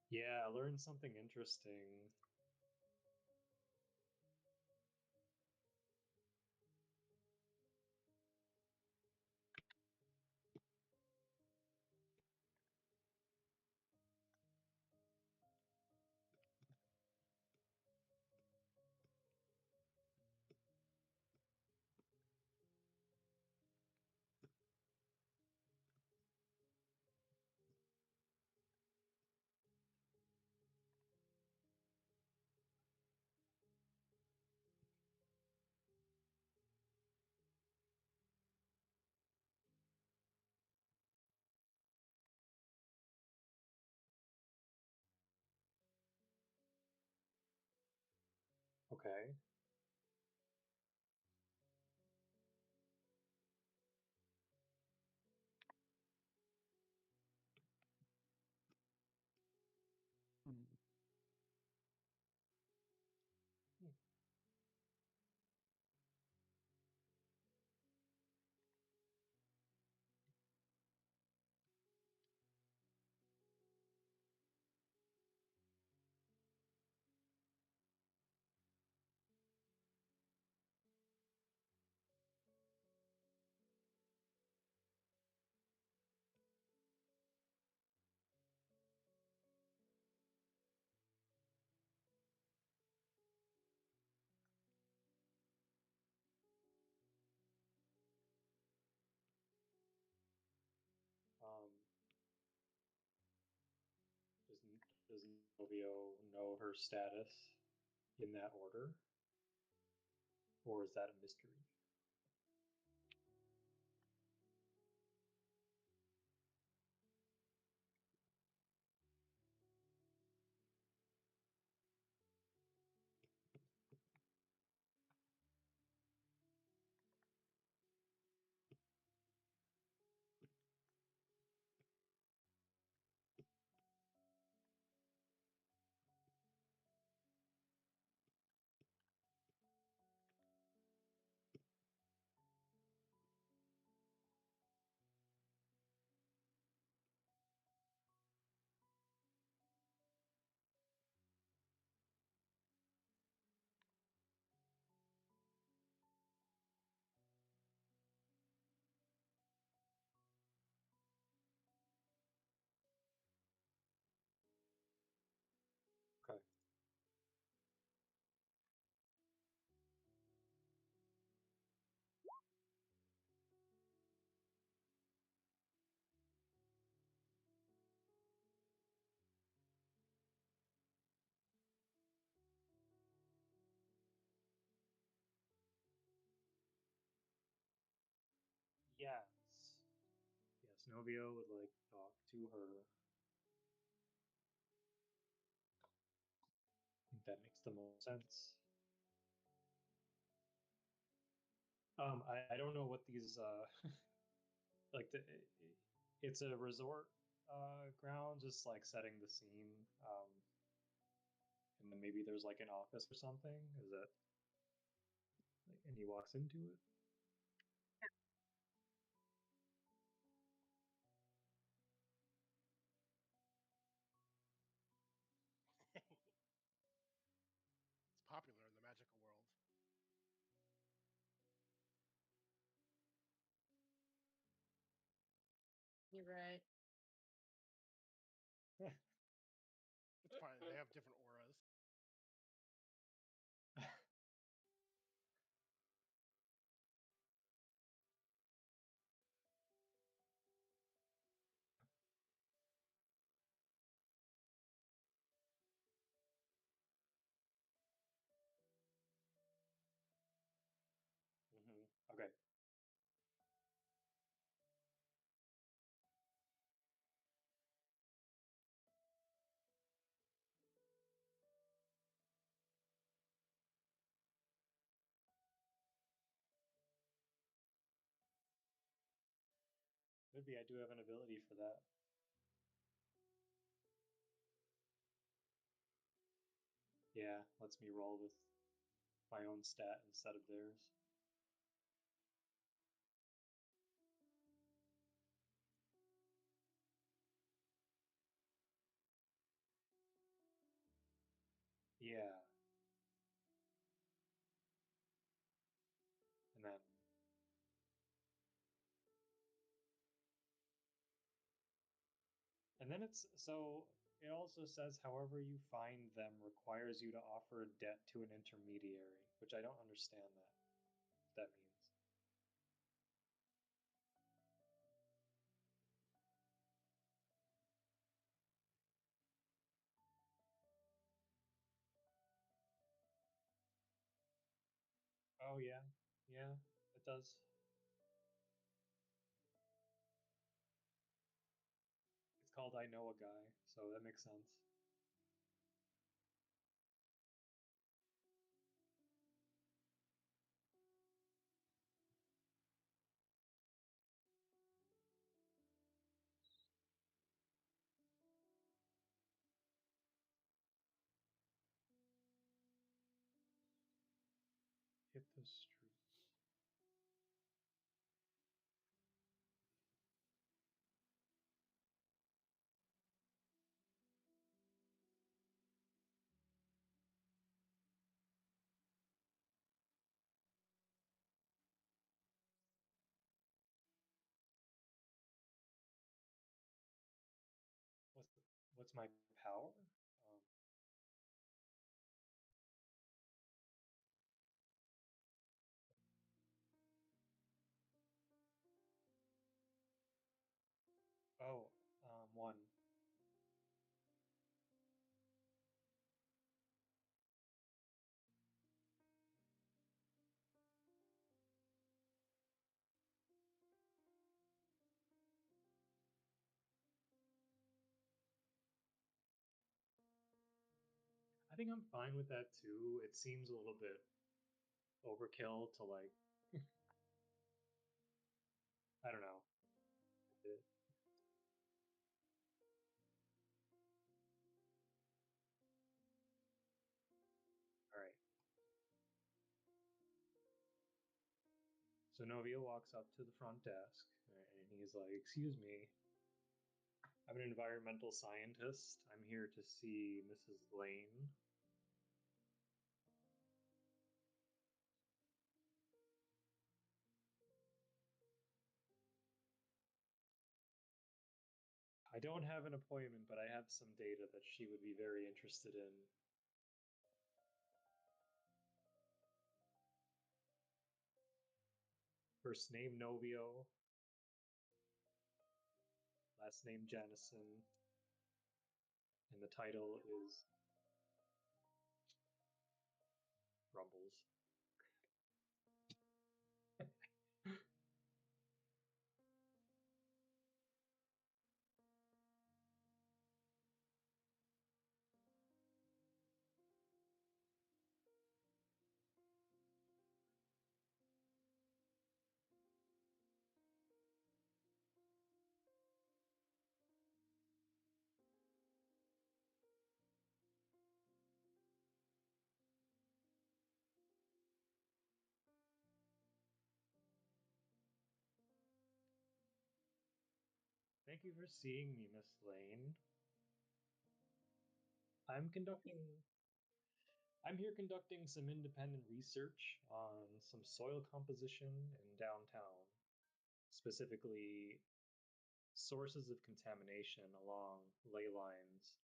Yeah, I learned something interesting. Okay. Um, does Novio know her status in that order? Or is that a mystery? Novio would like to talk to her. I think that makes the most sense. I don't know what these like it's a resort ground, just like setting the scene. And then maybe there's like an office or something. Is that like, and he walks into it? It's popular in the magical world. You're right. It's fine. They have different auras. Okay. Could be I do have an ability for that. Yeah, lets me roll with my own stat instead of theirs. Yeah. And then it's so it also says however you find them requires you to offer a debt to an intermediary, which I don't understand what that means. Oh yeah. Yeah, it does. It's called I Know a Guy, so that makes sense. Hit the streets. What's my power? Oh, one. I think I'm fine with that too. It seems a little bit overkill to like I don't know. All right. So Novia walks up to the front desk and he's like, "Excuse me, I'm an environmental scientist. I'm here to see Mrs. Lane." I don't have an appointment, but I have some data that she would be very interested in. First name Novio, last name Jennison, and the title is Rumbles. Thank you for seeing me, Miss Lane. I'm here conducting some independent research on some soil composition in downtown, specifically sources of contamination along ley lines,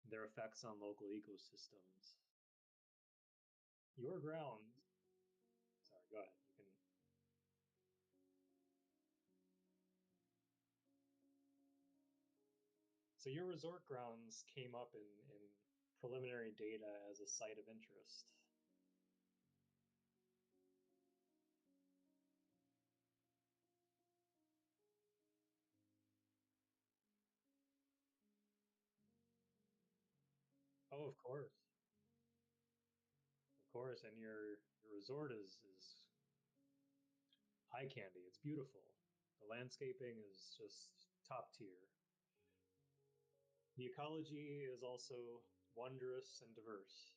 their effects on local ecosystems. Your grounds. Sorry, go ahead. You can. So your resort grounds came up in preliminary data as a site of interest. Oh, of course. Of course, and your resort is eye candy. It's beautiful. The landscaping is just top tier. The ecology is also wondrous and diverse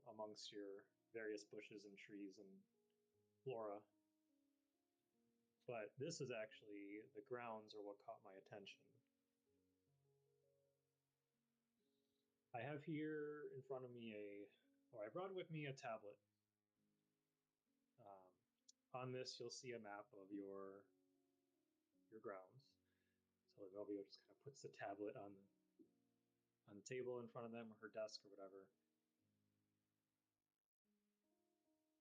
amongst your various bushes and trees and flora. But this is actually the grounds are what caught my attention. I have here in front of me I brought with me a tablet. On this, you'll see a map of your grounds. So Melvio just kind of puts the tablet on the table in front of them or her desk or whatever.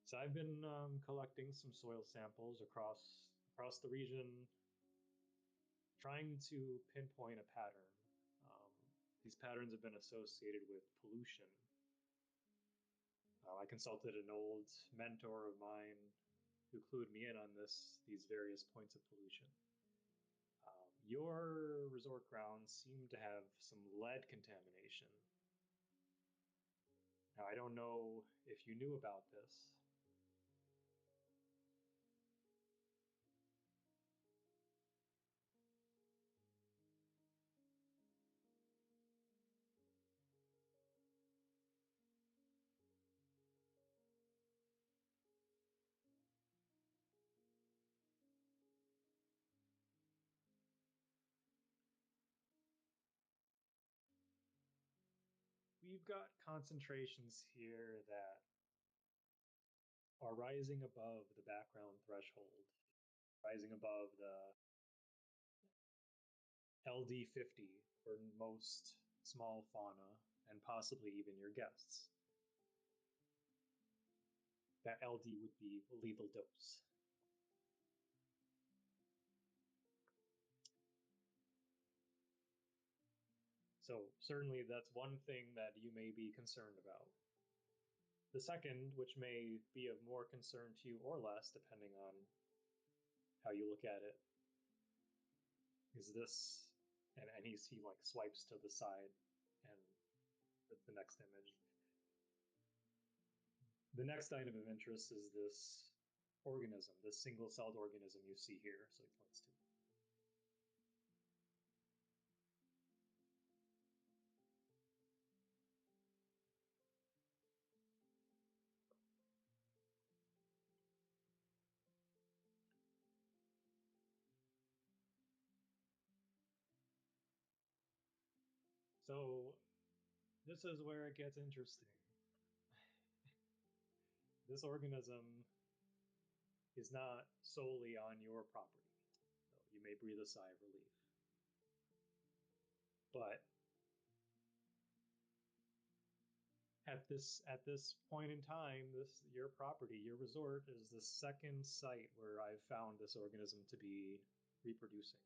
So I've been collecting some soil samples across the region, trying to pinpoint a pattern. These patterns have been associated with pollution. I consulted an old mentor of mine who clued me in on these various points of pollution. Your resort grounds seem to have some lead contamination. Now, I don't know if you knew about this. We've got concentrations here that are rising above the background threshold, rising above the LD50 for most small fauna and possibly even your guests. That LD would be lethal dose. So certainly that's one thing that you may be concerned about. The second, which may be of more concern to you or less, depending on how you look at it, is this, and he like swipes to the side and the next image. The next item of interest is this organism, this single-celled organism you see here. So he points to. So this is where it gets interesting. This organism is not solely on your property, so you may breathe a sigh of relief. But at this point in time, your property, your resort, is the second site where I've found this organism to be reproducing.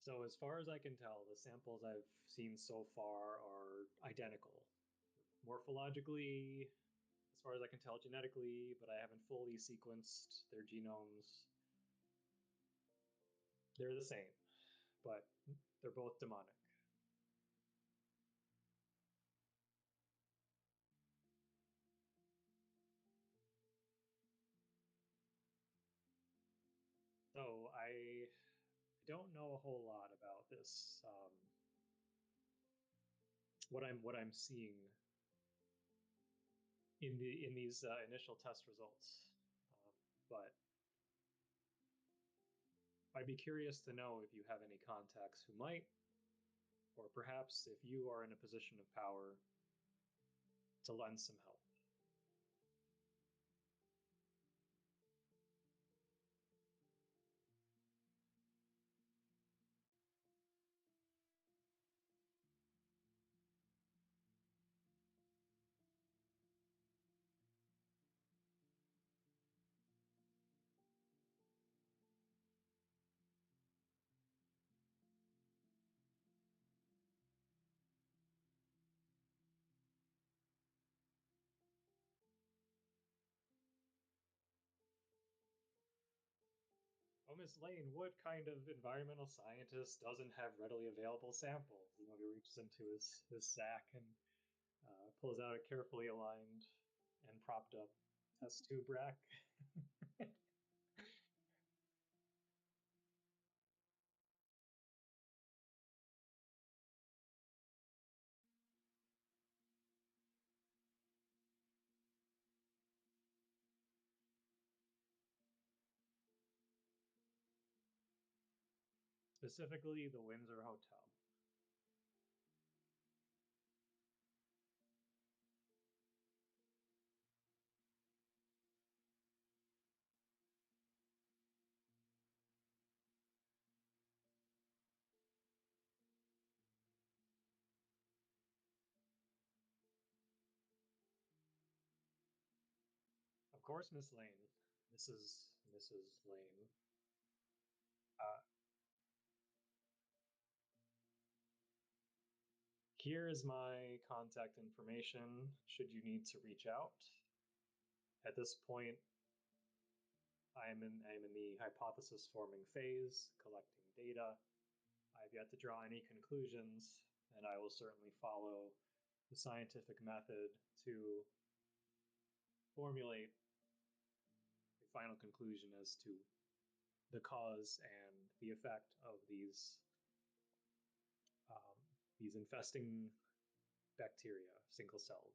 So as far as I can tell, the samples I've seen so far are identical. Morphologically, as far as I can tell, genetically, but I haven't fully sequenced their genomes. They're the same, but they're both demonic. So don't know a whole lot about this. What I'm seeing in these initial test results, but I'd be curious to know if you have any contacts who might, or perhaps if you are in a position of power to lend some help. Oh, Miss Lane, what kind of environmental scientist doesn't have readily available samples? He reaches into his sack and pulls out a carefully aligned and propped up test tube rack. Specifically, the Windsor Hotel. Of course, Miss Lane. Mrs. Lane. Here is my contact information should you need to reach out. At this point, I am in the hypothesis forming phase, collecting data. I've yet to draw any conclusions, and I will certainly follow the scientific method to formulate a final conclusion as to the cause and the effect of these infesting bacteria, single-celled.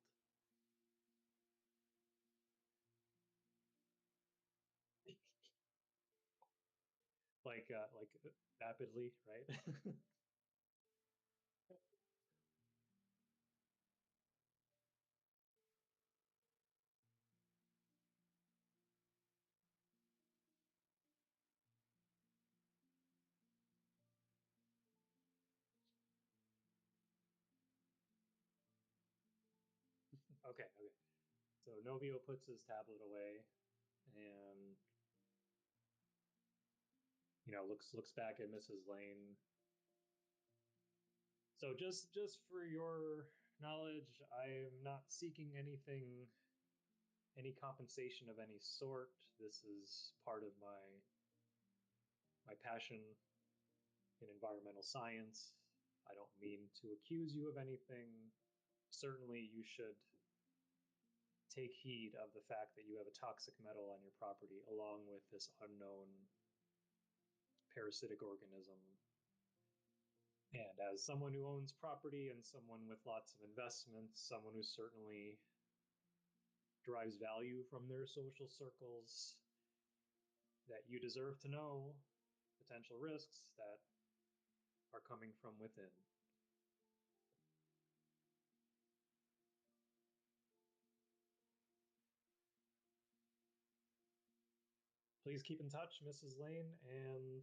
like rapidly, right? Okay. So Novio puts his tablet away and looks back at Mrs. Lane. So just for your knowledge, I am not seeking anything, any compensation of any sort. This is part of my passion in environmental science. I don't mean to accuse you of anything. Certainly, you should take heed of the fact that you have a toxic metal on your property, along with this unknown parasitic organism. And as someone who owns property and someone with lots of investments, someone who certainly derives value from their social circles, that you deserve to know potential risks that are coming from within. Please keep in touch, Mrs. Lane, and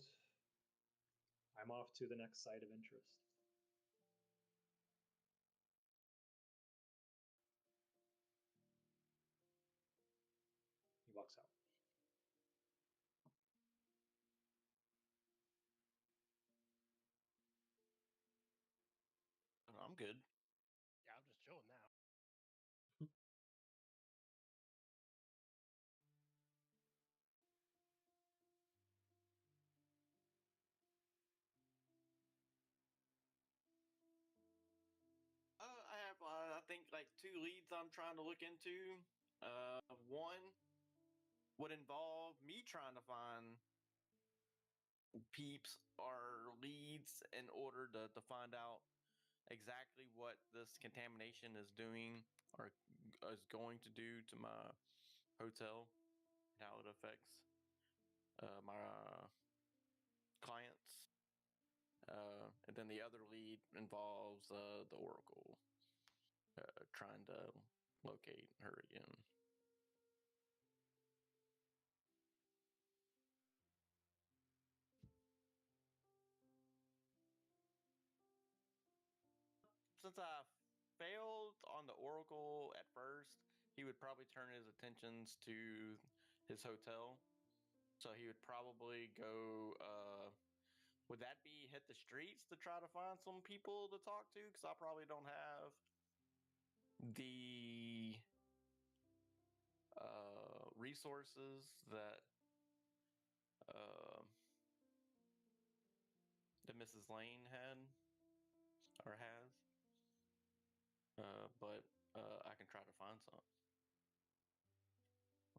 I'm off to the next site of interest. He walks out. I'm good. Yeah, I'm just chilling now. I have, I think, like 2 leads I'm trying to look into. One would involve me trying to find peeps or leads in order to find out exactly what this contamination is doing or is going to do to my hotel, how it affects my clients. And then the other lead involves the Oracle trying to locate her again. Since I failed on the Oracle at first, he would probably turn his attentions to his hotel. So he would probably go. Would that be hit the streets to try to find some people to talk to? Because I probably don't have the resources that uh, that Mrs. Lane had or has. But I can try to find some.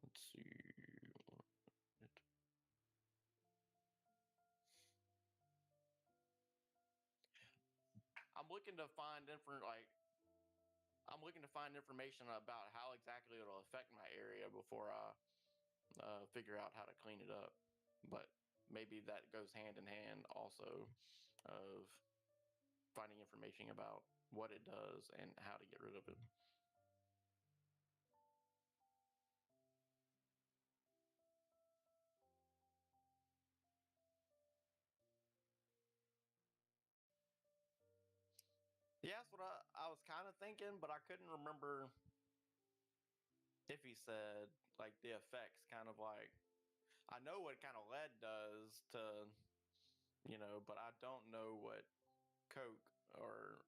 Let's see. I'm looking to find different I'm looking to find information about how exactly it'll affect my area before I figure out how to clean it up. But maybe that goes hand in hand also of finding information about what it does and how to get rid of it. Yeah, that's what I was kind of thinking, but I couldn't remember if he said like the effects, kind of like I know what kind of lead does to, but I don't know what coke or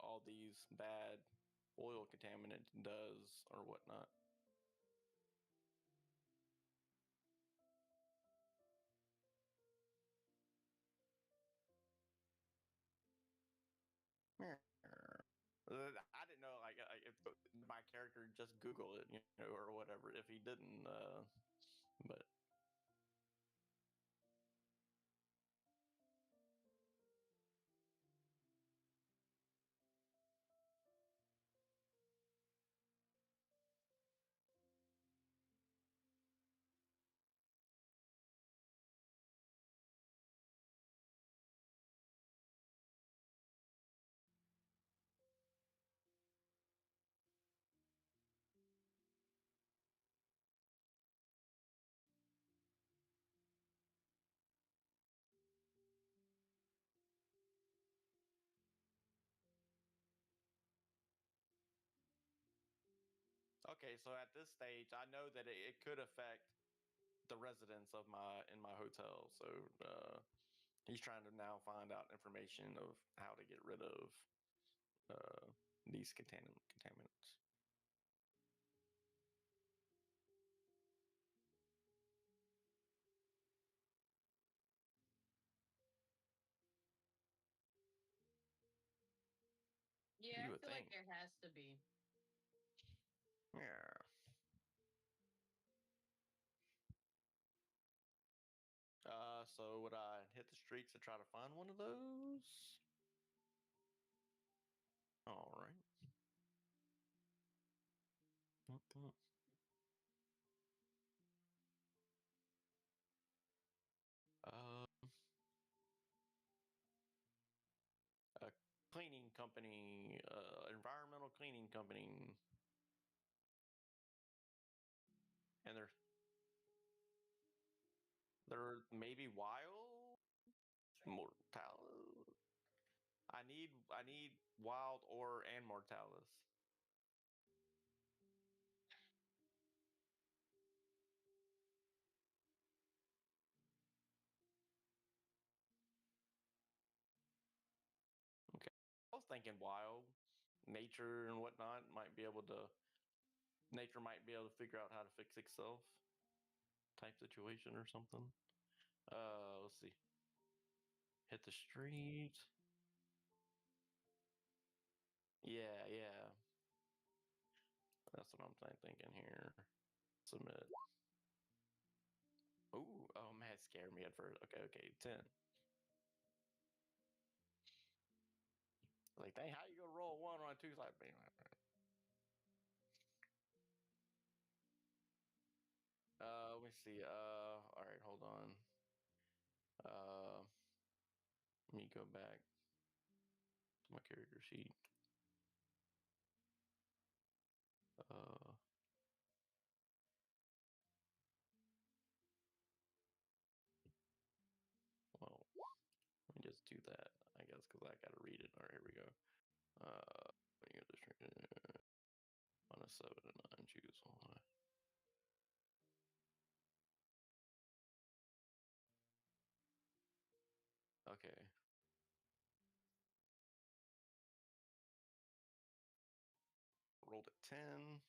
all these bad oil contaminant does or whatnot. I didn't know, like, if my character just Google it, or whatever. If he didn't, but okay. So at this stage, I know that it could affect the residents of my hotel. So he's trying to now find out information of how to get rid of these contaminants. Yeah, You I would feel like think. there has to be. Yeah. So would I hit the streets to try to find one of those? All right. Mhm. Uh, a cleaning company, environmental cleaning company, and they're maybe wild mortalis. I need wild or and mortalis. Okay. I was thinking wild nature and whatnot nature might be able to figure out how to fix itself type situation or something. Let's see. Hit the street. Yeah, yeah. That's what I'm thinking here. Submit. Ooh, oh man, it scared me at first. Okay, 10. Like, dang, how you gonna roll 1 on 2? It's like, man. Let me see. All right, hold on. Let me go back to my character sheet. Well, let me just do that, I guess, because I gotta read it. All right, here we go. On a 7 and 9, choose one. Okay. Rolled a 10.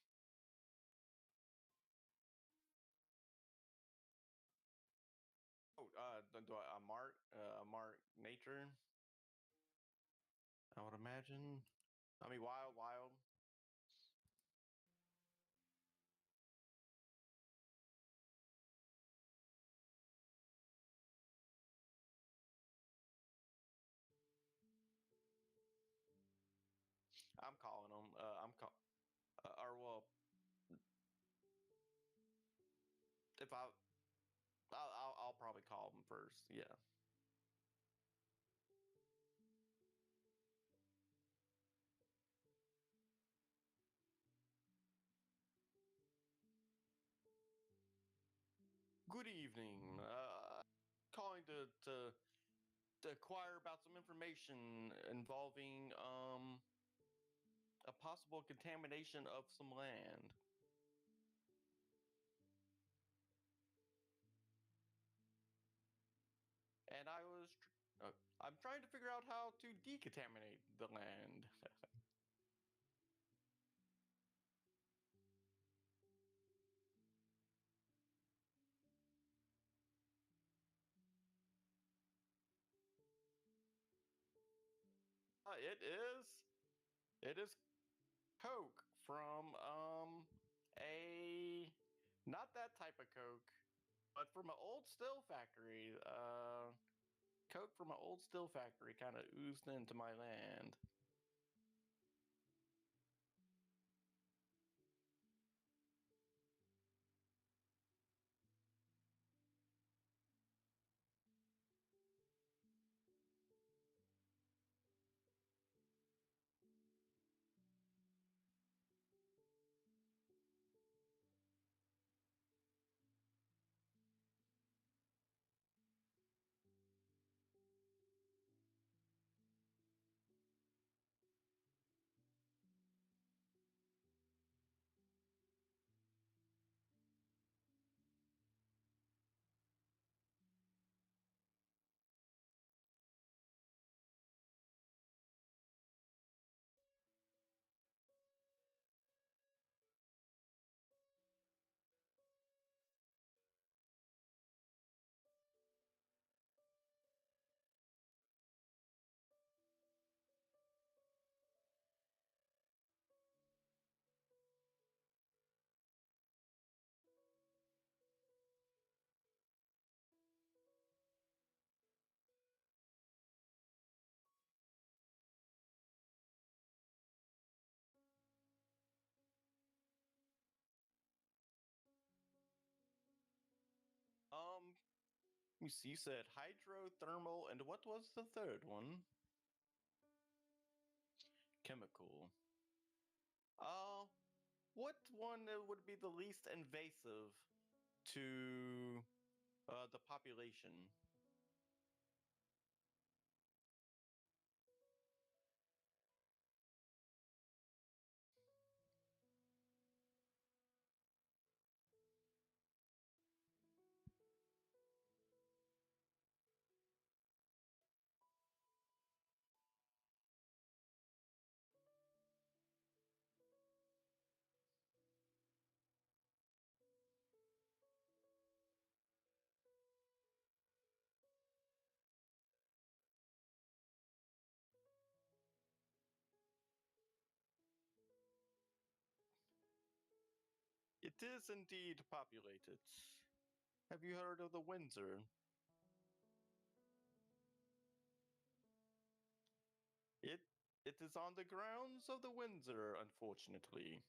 Oh, do I mark nature? I would imagine. I mean, wild. I'm calling them. Or well, if I'll probably call them first. Yeah. Good evening. Calling to inquire about some information involving a possible contamination of some land. And I'm trying to figure out how to decontaminate the land. It is Coke from a not that type of Coke, but from an old still factory. Coke from an old still factory kind of oozed into my land. You see, you said hydrothermal, and what was the third one? Chemical. What one would be the least invasive to the population? It is indeed populated. Have you heard of the Windsor? It is on the grounds of the Windsor, unfortunately.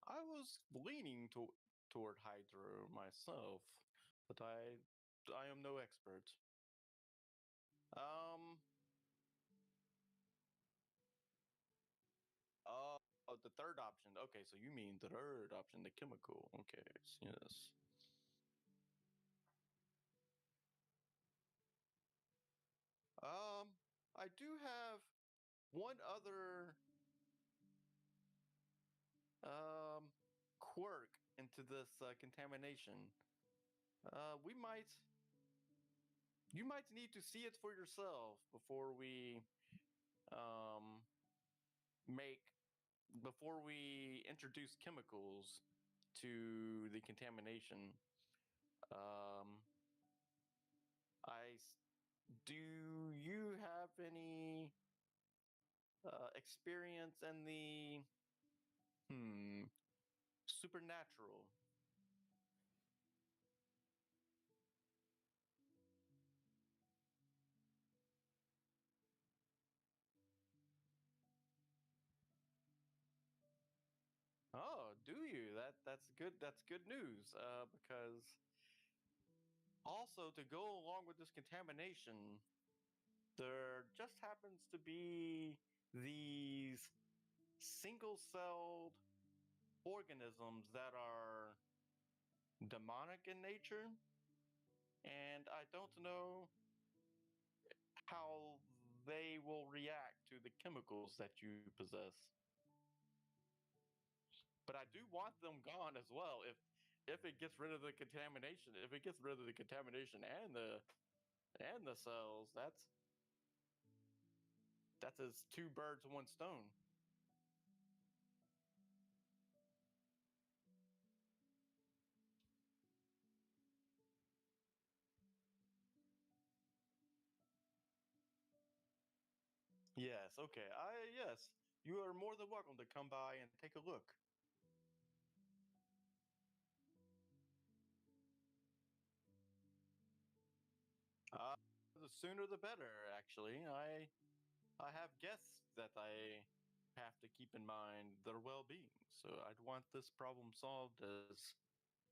I was leaning toward Hydro myself, but I am no expert. Um. Oh, the third option. Okay, so you mean the third option, the chemical. Okay, yes. I do have one other quirk into this contamination. We might you might need to see it for yourself before we um make before we introduce chemicals to the contamination. Um, do you have any experience in the supernatural? Oh, do you? That's good. That's good news. Because also to go along with this contamination, there just happens to be these single-celled organisms that are demonic in nature, and I don't know how they will react to the chemicals that you possess. But I do want them gone as well. If it gets rid of the contamination, if it gets rid of the contamination and the cells, that's as two birds one stone. Yes, okay. Yes. You are more than welcome to come by and take a look. Uh, the sooner the better, actually. I have guests that I have to keep in mind their well-being, so I'd want this problem solved as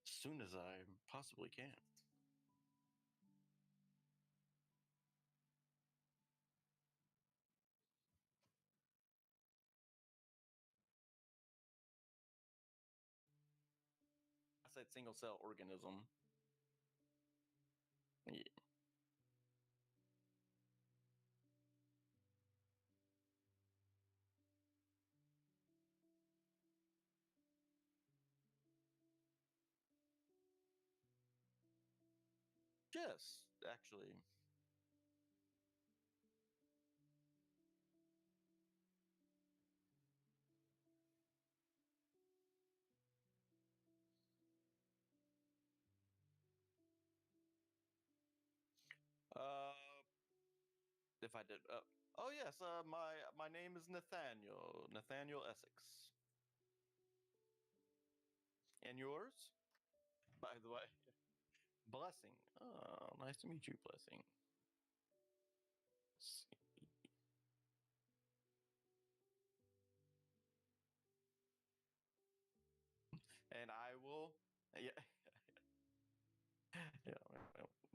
soon as I possibly can. I said single cell organism. Yeah. Yes, actually. Uh, if I did. Oh yes. My name is Nathaniel. Nathaniel Essex. And yours? By the way, Blessing. Oh, nice to meet you, Blessing. And I will. Yeah. Yeah.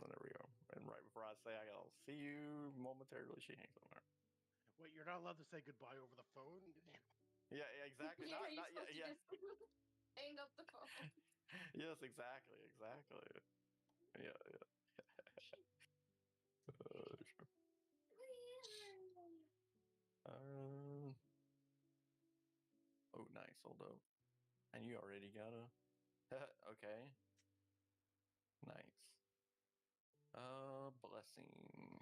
Well, there we go. And right before I say I'll see you momentarily, she hangs on there. Wait, you're not allowed to say goodbye over the phone? Yeah, exactly. Yeah, you're Not supposed to yeah. just hang up the phone. Yes, exactly. Yeah, yeah. Sure. Oh, nice. Hold up. And you already got a. Okay. Nice. Blessing.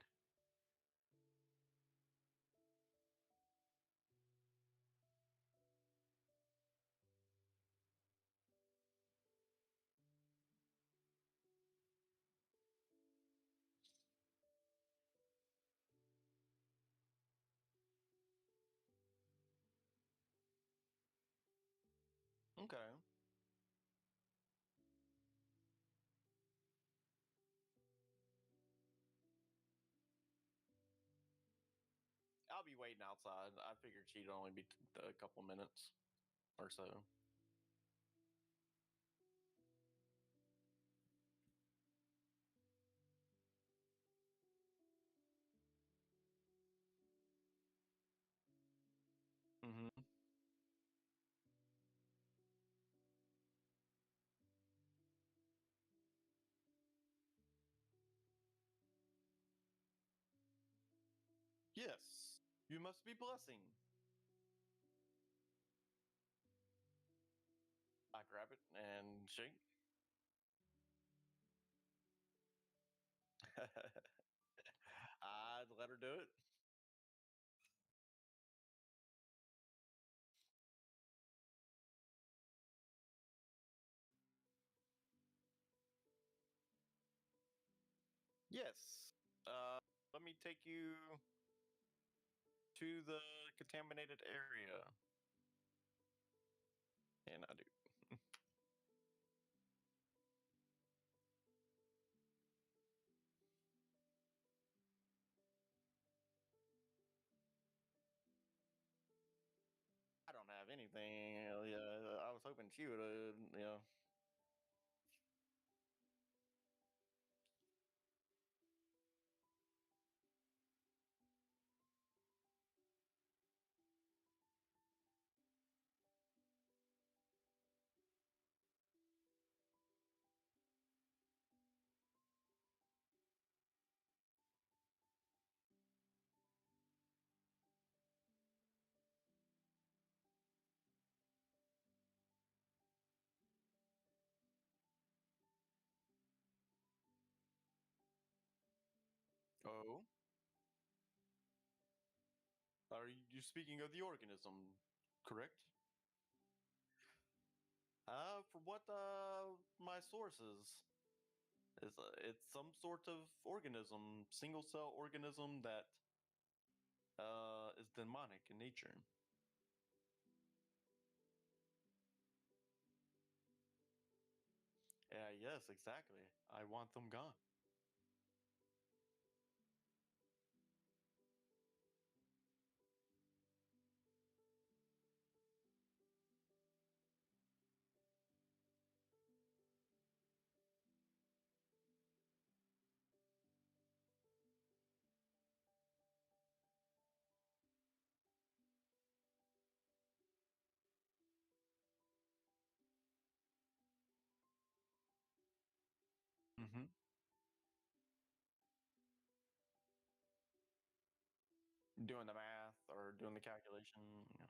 Okay. I'll be waiting outside. I figured she'd only be a couple minutes or so. Mm-hmm. Yes, you must be blessing. I grab it and shake. I'd let her do it. Yes. Let me take you to the contaminated area. And I do. I don't have anything. Yeah, I was hoping she would have. Yeah. Oh, are you speaking of the organism? Correct. From what my sources is, it's some sort of organism, single cell organism that is demonic in nature. Yeah, yes, exactly. I want them gone. Mm-hmm. Doing the math or doing the calculation. Yeah.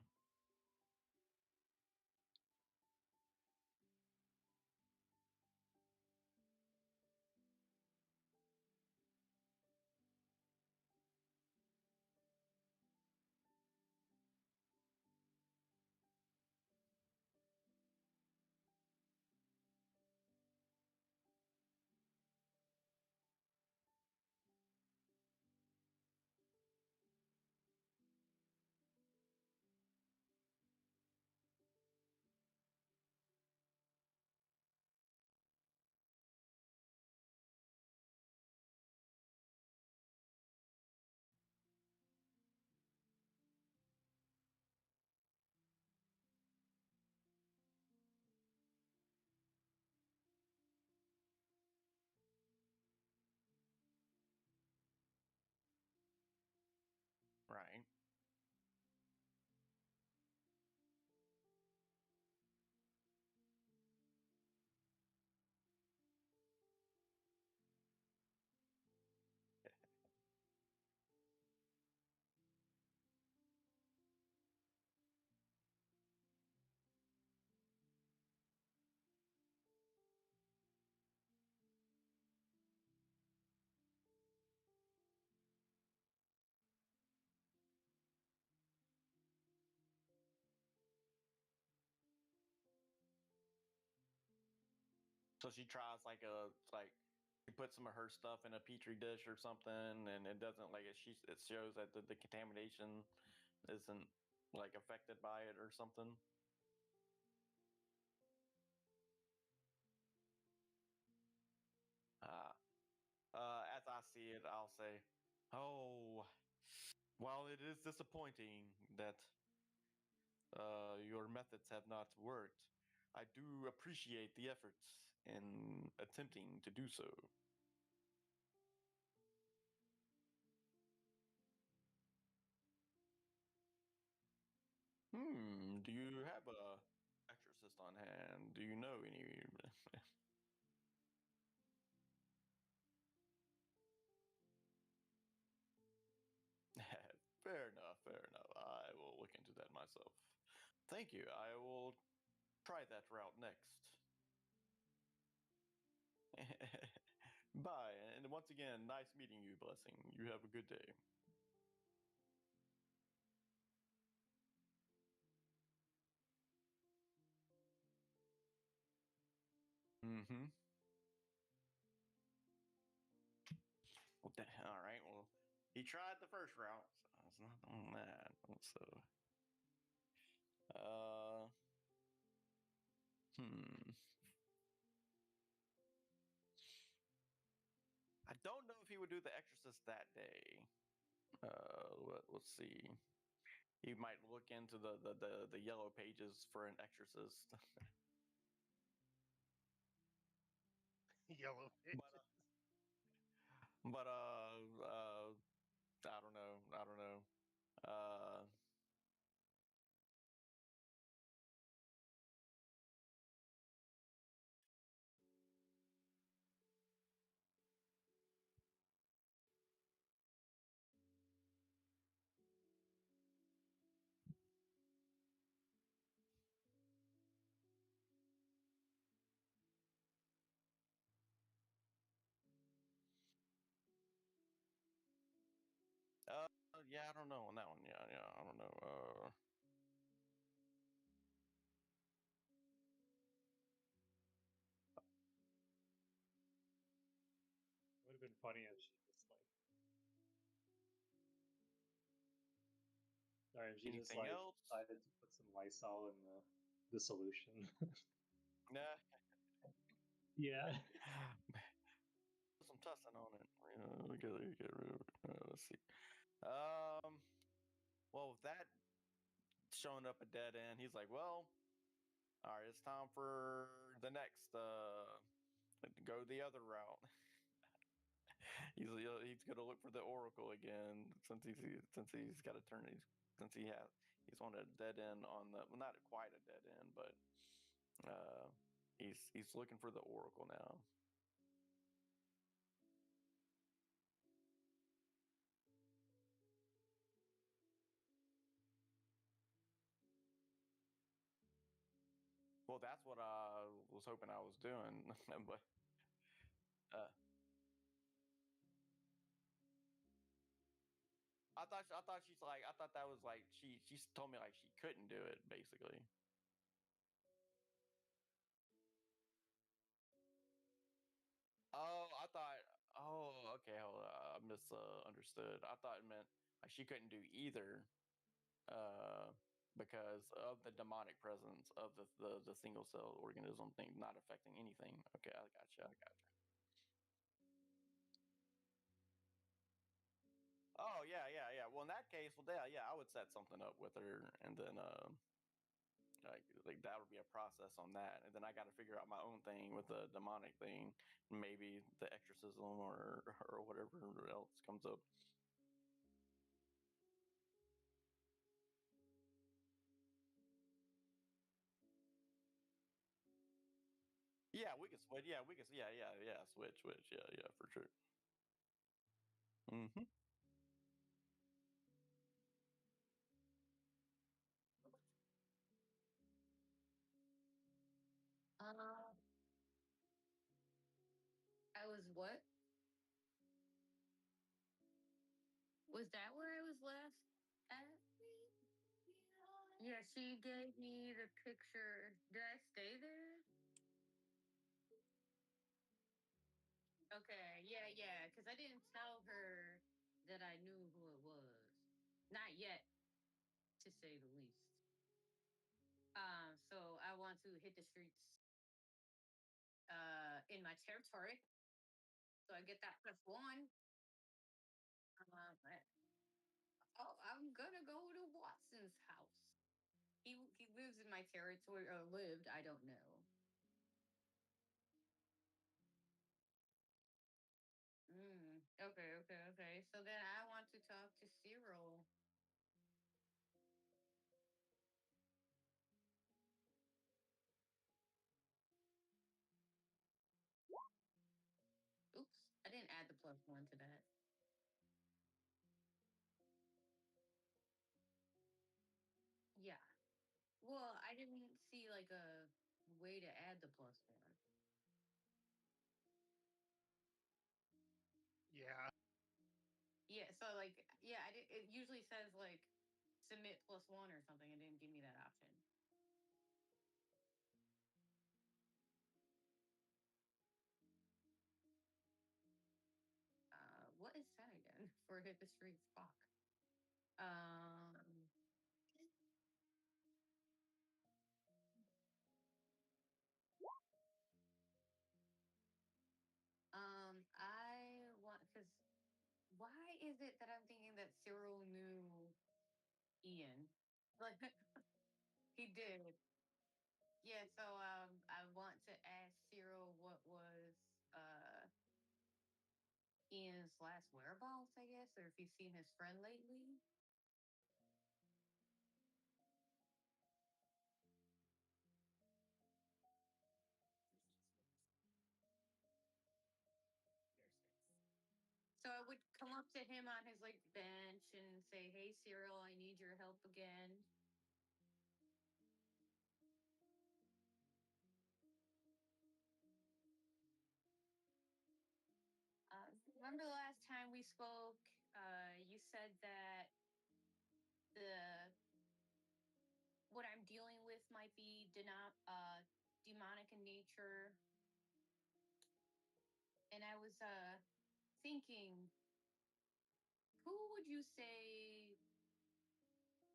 So she tries she puts some of her stuff in a petri dish or something, and it doesn't it shows that the contamination isn't like affected by it or something. Uh, as I see it, I'll say, "Oh, while it is disappointing that your methods have not worked, I do appreciate the efforts in attempting to do so." Do you have a exorcist on hand? Do you know any? Fair enough, fair enough. I will look into that myself. Thank you. I will try that route next. Bye. And once again, nice meeting you, Blessing. You have a good day. Mm-hmm. Well, all right. Well, he tried the first route, so it's not on that. So, uh, hmm. I don't know if he would do the Exorcist that day. Let's see. He might look into the yellow pages for an Exorcist. Yellow pages. But I don't know. I don't know. Uh, yeah, I don't know on that one. Yeah, yeah, I don't know. It would have been funny if she just like, sorry, if she just Anything like else? decided to put some Lysol in the solution. Nah. Yeah. Put some tussin on it. Get rid of it. Let's see. Well, with that showing up a dead end, he's like, well, all right, it's time for the next go the other route. He's gonna look for the Oracle again since he's got to turn he's on a dead end on the well, not quite a dead end, but uh he's looking for the Oracle now. Well, that's what I was hoping I was doing, but uh, I thought that was like she told me like she couldn't do it basically. Oh, I thought. Oh, okay. Hold on. I misunderstood. I thought it meant like she couldn't do either, uh, because of the demonic presence of the single cell organism thing not affecting anything. Okay, I gotcha. I gotcha. Oh yeah, yeah, yeah. Well, in that case, well, yeah, yeah, I would set something up with her, and then like that would be a process on that, and then I got to figure out my own thing with the demonic thing, maybe the exorcism or whatever else comes up. Yeah, we can switch. Yeah, we can. Yeah, yeah, yeah. Switch. Yeah, yeah, for sure. Hmm. Uh, I was what? Was that where I was last at? Yeah, she gave me the picture. Did I stay there? because I didn't tell her that I knew who it was. Not yet, to say the least. So I want to hit the streets in my territory. So I get that +1. I'm gonna go to Watson's house. He lives in my territory, or lived, I don't know. Okay. So then I want to talk to Cyril. Oops, I didn't add the +1 to that. Yeah. Well, I didn't see like a way to add the +1. Yeah. Yeah, so like, yeah, it usually says like submit +1 or something. It didn't give me that option. What is that again? For hit the streets, fuck. I want, because why is it that I'm thinking that Cyril knew Ian? Like he did. Yeah, so I want to ask Cyril what was Ian's last whereabouts, I guess, or if he's seen his friend lately. So I would come up to him on his like bench and say, "Hey, Cyril, I need your help again." Remember the last time we spoke? You said that the what I'm dealing with might be demonic in nature, and I was thinking, who would you say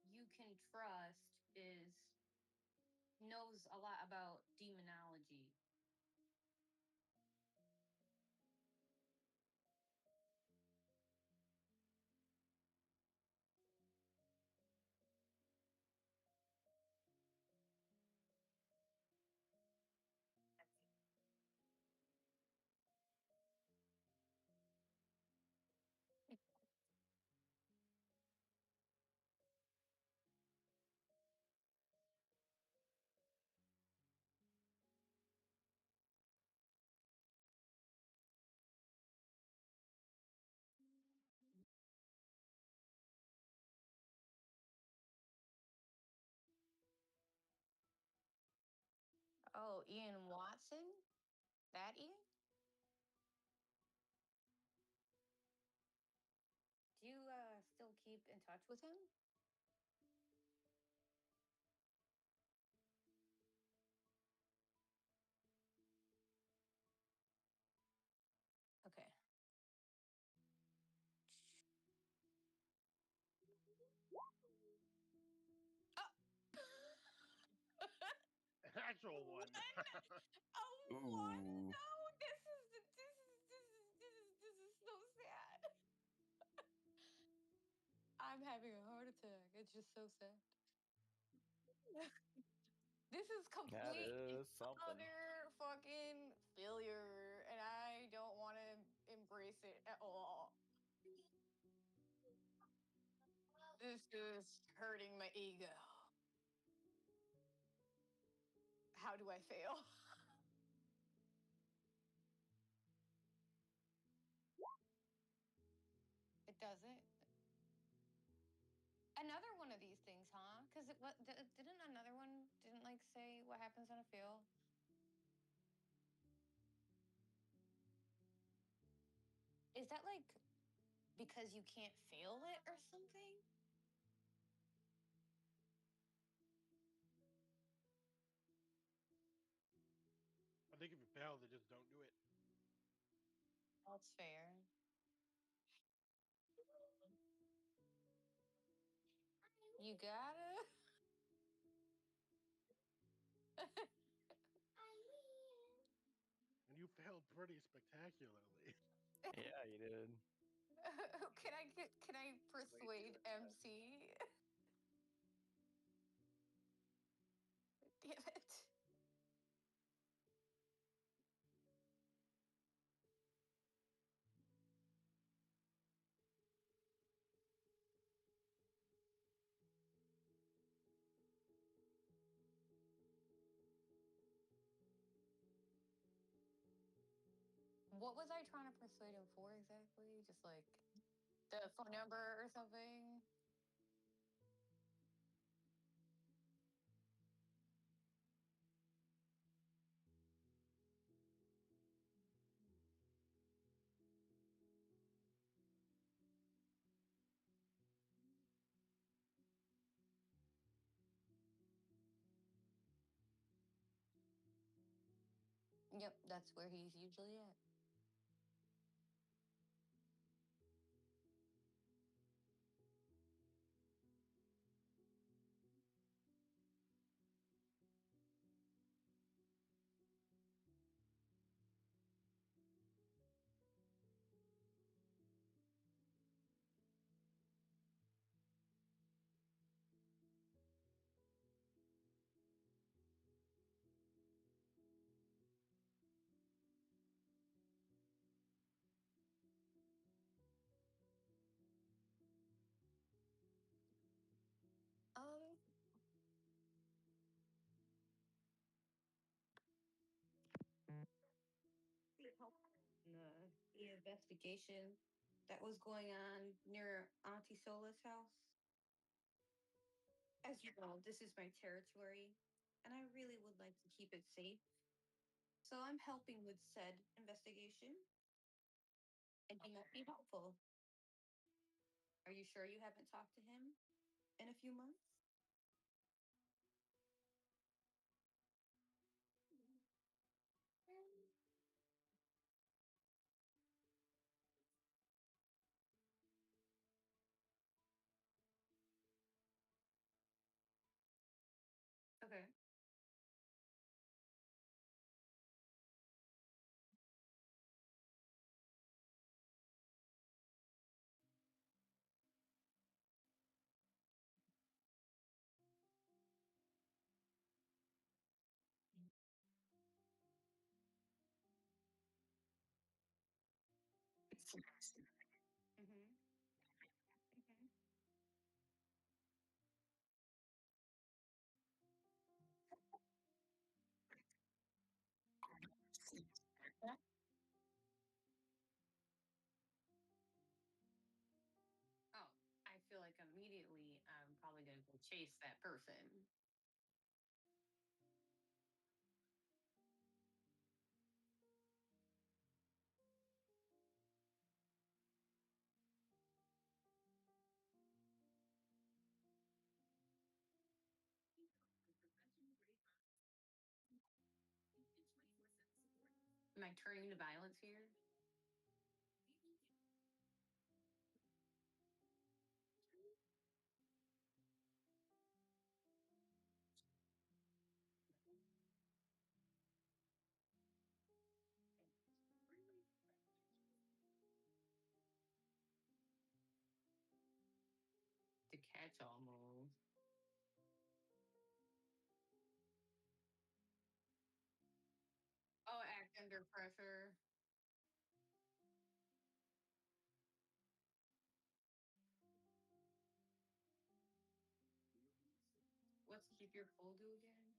you can trust is knows a lot about demonology? Oh, Ian Watson? That Ian? Do you still keep in touch with him? Okay. An actual one. One? Ooh. No, this is so sad. I'm having a heart attack. It's just so sad. This is That complete is something. utter fucking failure, and I don't want to embrace it at all. This is hurting my ego. How do I fail? It doesn't. Another one of these things, huh? Because it what didn't another one didn't like say what happens on a fail? Is that like because you can't fail it or something? I think if you fail, they just don't do it. That's fair. You gotta. And you failed pretty spectacularly. Yeah, you did. Can I persuade MC? Damn it. What was I trying to persuade him for exactly? Just like the phone number or something? Yep, that's where he's usually at. Um, the investigation that was going on near Auntie Sola's house. As you know, this is my territory, and I really would like to keep it safe. So I'm helping with said investigation, and he might be helpful. Are you sure you haven't talked to him in a few months? Okay. Mm-hmm. Oh, I feel like immediately I'm probably going to go chase that person. Am I turning to violence here? The catch-all move. Oh, act under pressure. What's keep your cool do again?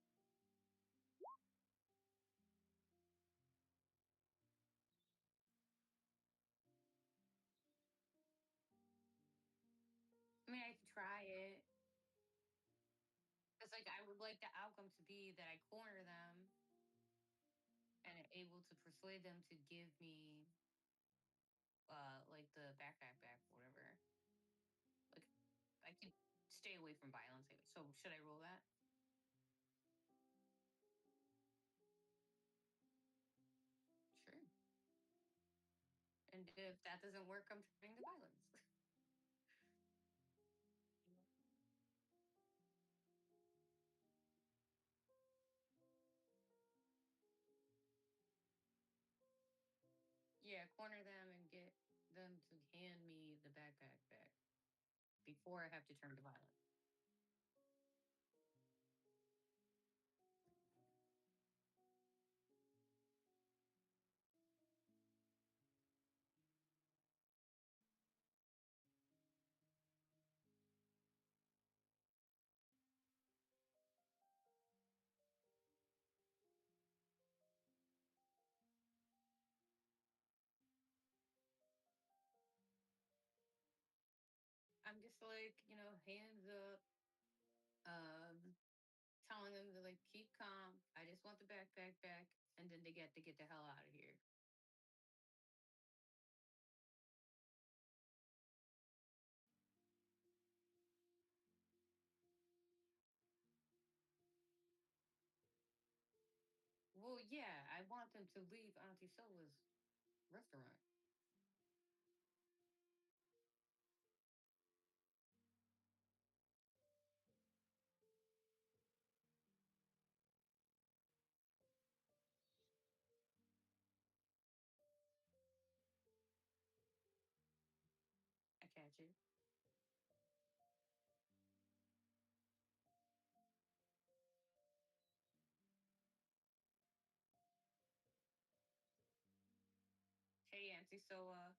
I mean, I could try it. It's like I would like the outcome to be that I corner them and able to persuade them to give me like the backpack back, whatever. Like I can stay away from violence. So should I roll that? Sure. And if that doesn't work, I'm turning to violence. corner them and get them to hand me the backpack back before I have to turn to violence. I'm just like, hands up, telling them to like keep calm. I just want the backpack back, and then they get to get the hell out of here. Well, yeah, I want them to leave Auntie Sola's restaurant. I catch it. Hey, Auntie Sola.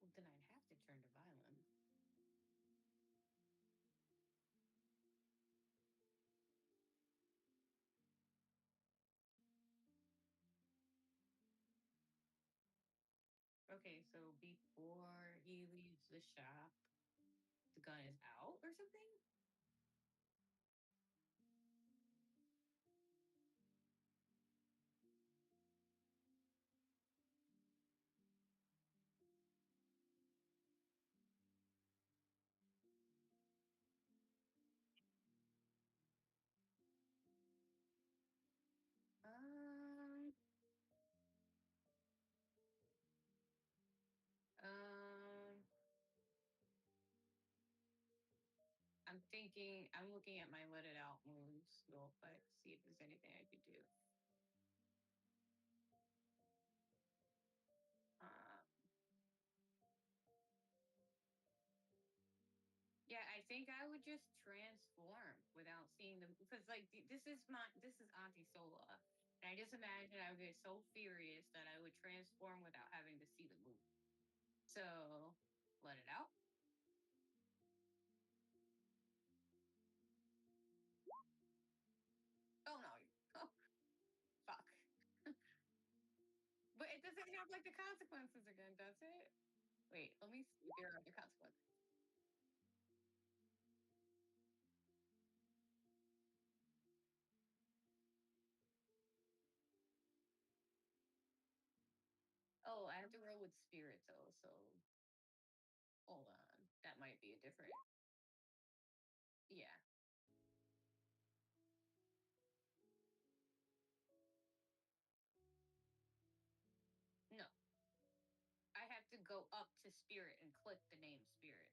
Well, then I'd have to turn to violence. Okay, so before he leaves the shop, the gun is out or something? Um, um, I'm looking at my let it out moves real quick, see if there's anything I could do. Uh, yeah, I think I would just transform without seeing them because like this is Auntie Sola. And I just imagine I would get so furious that I would transform without having to see the move. So let it out. Oh no. Oh fuck. But it doesn't have like the consequences again, does it? Wait, let me see if there are the consequences. Oh, I have to roll with spirit though, so hold on. That might be a different. Yeah. No. I have to go up to spirit and click the name spirit.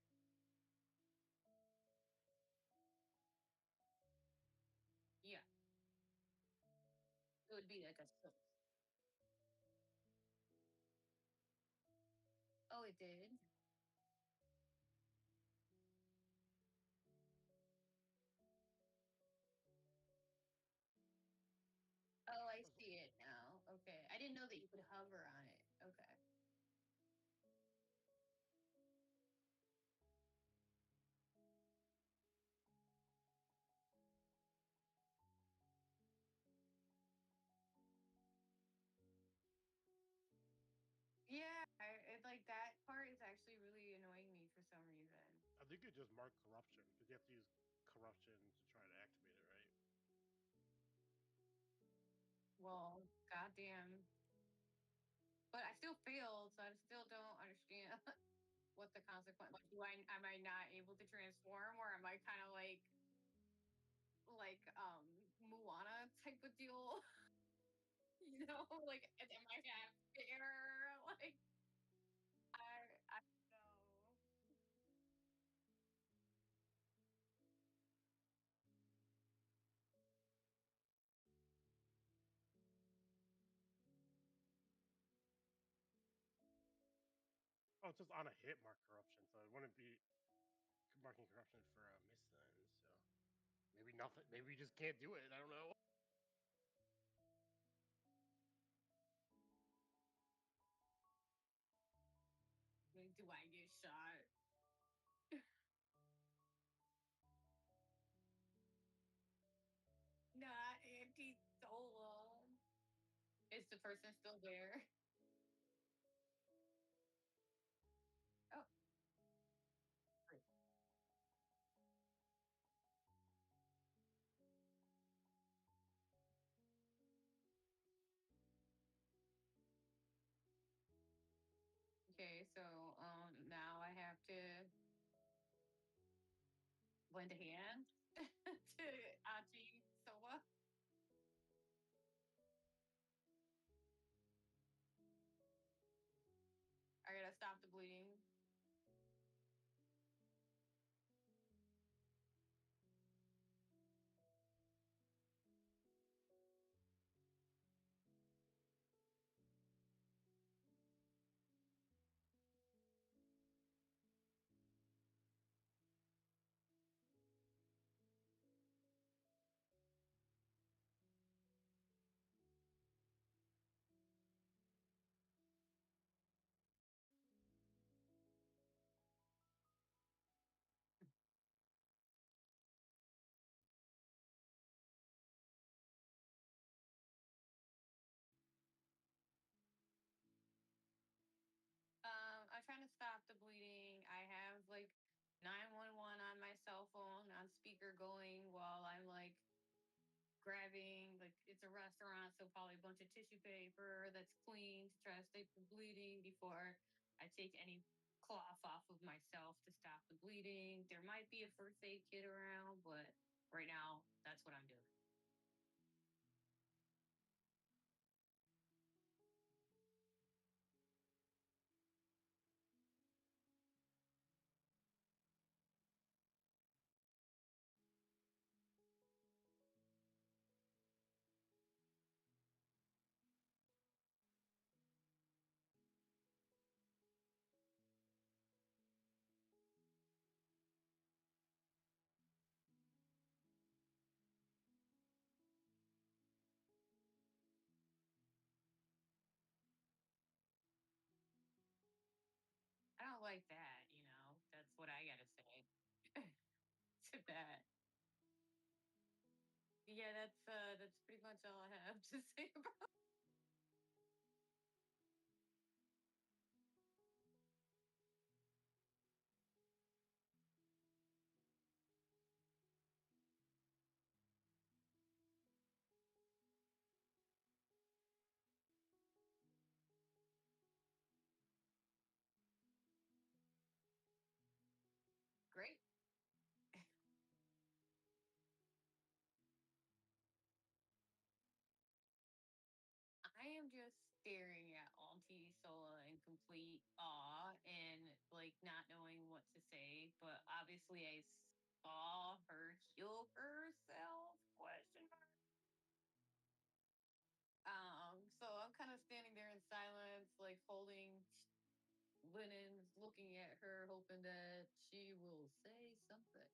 Yeah. It would be like a Oh, it did. Oh, I see it now. Okay. I didn't know that you could hover on it. Okay. Yeah, it, like that part is some reason. I think it just marked corruption because you have to use corruption to try to activate it, right? Well, goddamn. But I still failed, so I still don't understand what the consequence. Like, am I not able to transform, or am I kind of like Moana type of deal? You know, like am I that fair? Like I don't know. Oh, it's just on a hit mark corruption, so it wouldn't be marking corruption for a miss then. So maybe nothing. Maybe we just can't do it. I don't know. Like, do I get shot? Not Auntie Sola. Is the person still there? Oh, great. Okay, so now I have to lend a hand to Auntie Sola. I gotta stop the bleeding. I'm trying to stop the bleeding. I have like 911 on my cell phone on speaker going while I'm like grabbing, like, it's a restaurant, so probably a bunch of tissue paper that's clean to try to stop the bleeding before I take any cloth off of myself to stop the bleeding. There might be a first aid kit around, but right now that's what I'm doing. I don't like that, you know. That's what I gotta say to that. Yeah, that's pretty much all I have to say about. Great. I am just staring at Auntie Sola in complete awe and like not knowing what to say. But obviously, I saw her heal herself? Question mark. So I'm kind of standing there in silence, like holding linens, looking at her, hoping that she will say something.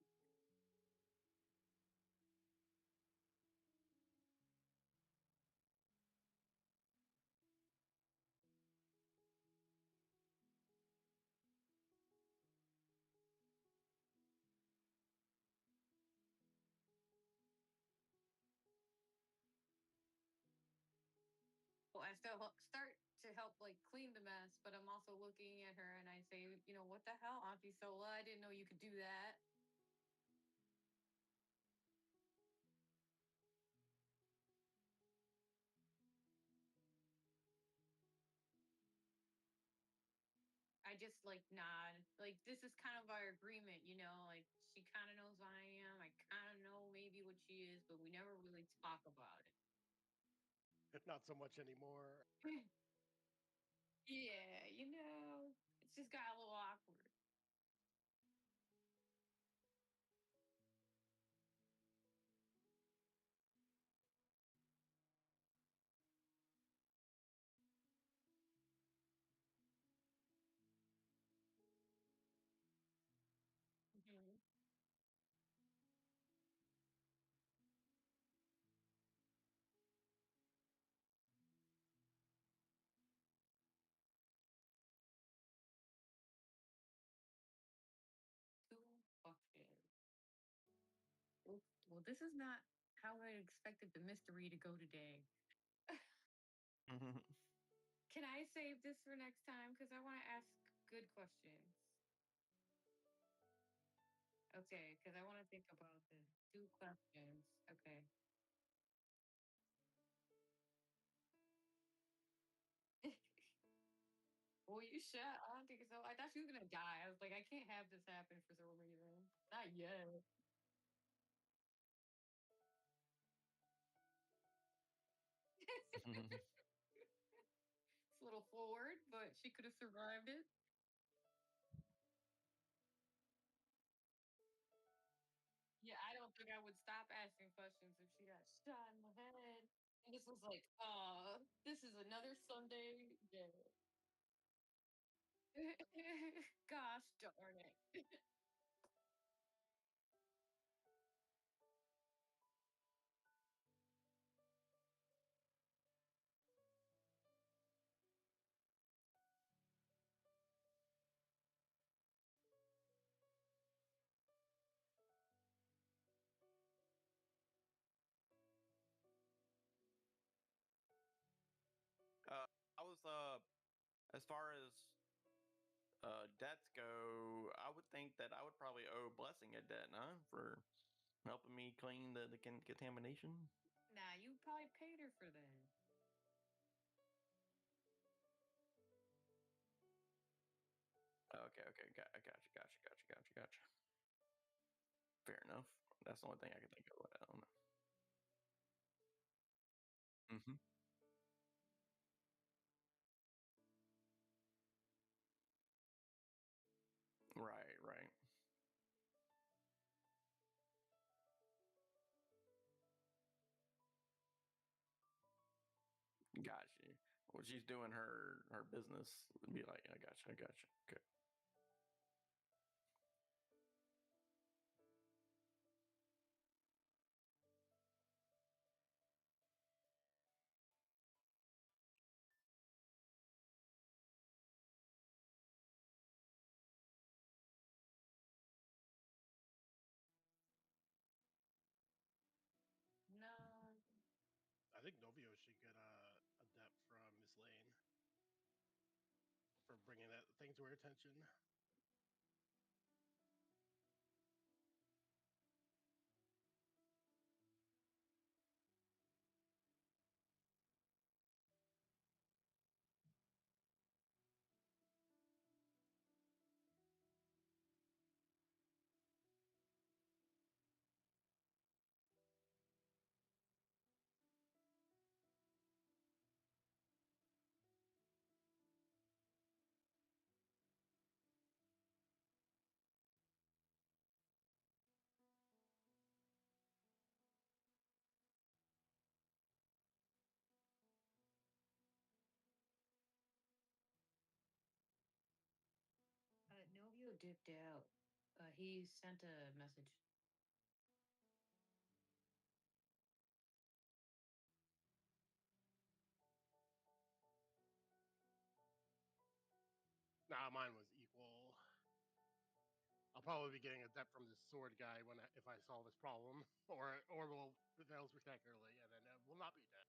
Well, I still start to help like clean the mess, but I'm also looking at her and I say, you know, what the hell, Auntie Sola? I didn't know you could do that. I just like nod. Like this is kind of our agreement, you know. Like she kind of knows I am. I kind of know maybe what she is, but we never really talk about it. Not so much anymore. Yeah, you know, it's just got a little awkward. Mhm. Two questions. Oof. Well, this is not how I expected the mystery to go today. Can I save this for next time? Because I want to ask good questions. Okay, because I want to think about this. Two questions. Okay. Well, you shut. I don't think so. I thought she was gonna die. I was like, I can't have this happen for some reason. Not yet. It's a little forward, but she could have survived it. Yeah, I don't think I would stop asking questions if she got shot in the head. And this was like, this is another Sunday. Yeah. Gosh darn it. I was as far as debts go, I would think that I would probably owe Blessing a debt, huh, for helping me clean the contamination. Nah, you probably paid her for that. Okay, okay, gotcha. Fair enough. That's the only thing I can think of. I don't know. Mm-hmm. Right. Gotcha. Well, she's doing her business. Would be like, I gotcha. Okay. No. I think Novio should get a debt from Miss Lane for bringing that thing to her attention. Novio dipped out. He sent a message. Nah, mine was equal. I'll probably be getting a debt from this sword guy if I solve this problem, or we'll fail spectacularly, and then will not be dead.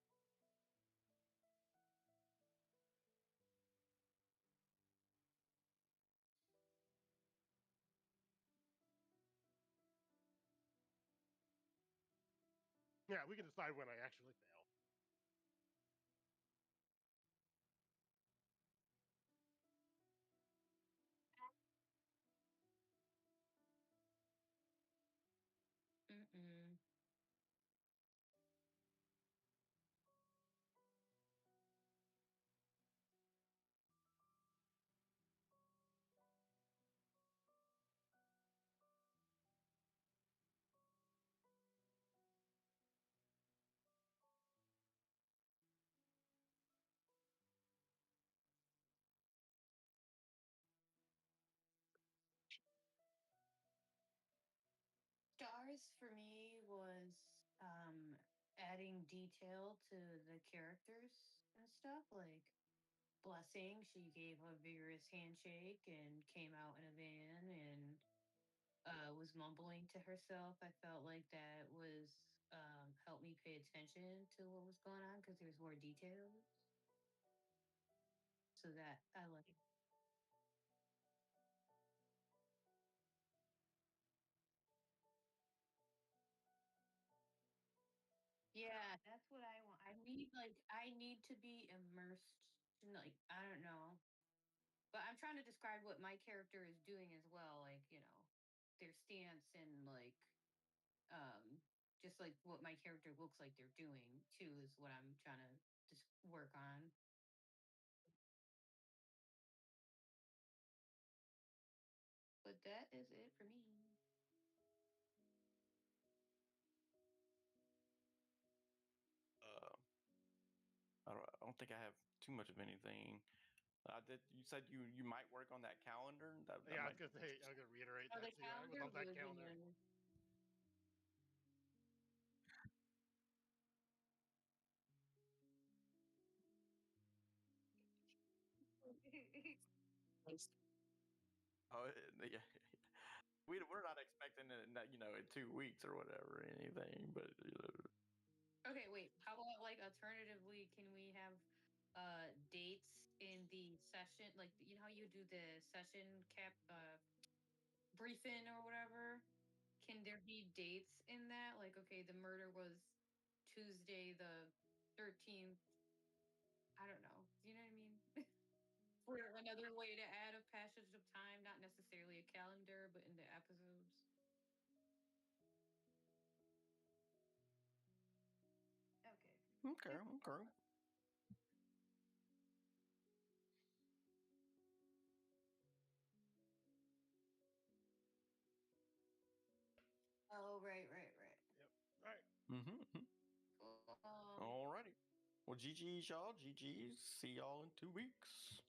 Yeah, we can decide when I actually fail. Mm-mm. Stars for me was adding detail to the characters and stuff. Like Blessing, she gave a vigorous handshake and came out in a van and was mumbling to herself. I felt like that was helped me pay attention to what was going on because there's more details. So that I like. Yeah, that's what I want. I need to be immersed in like I don't know. But I'm trying to describe what my character is doing as well, like, their stance and like um just like what my character looks like they're doing too is what I'm trying to just work on. But that is it for me. Uh, I don't think I have too much of anything. I did. You said you might work on that calendar. That Yeah, I was might. gonna say, I was gonna reiterate Oh, that the too. I would calendar love that would be calendar. nice. Oh yeah. We're not expecting it, in 2 weeks or whatever, or anything. But Okay, wait. How about like alternatively, can we have dates in the session? Like you know how you do the session cap briefing or whatever? Can there be dates in that? Like, okay, the murder was Tuesday the 13th. I don't know. Do you know what I mean? For another way to add a passage of time, not necessarily a calendar, but in the episodes. Okay. okay, okay. Oh, right. Yep. All right. Mm-hmm. Cool. Alrighty. Well, GG's, y'all. GG's. See y'all in 2 weeks.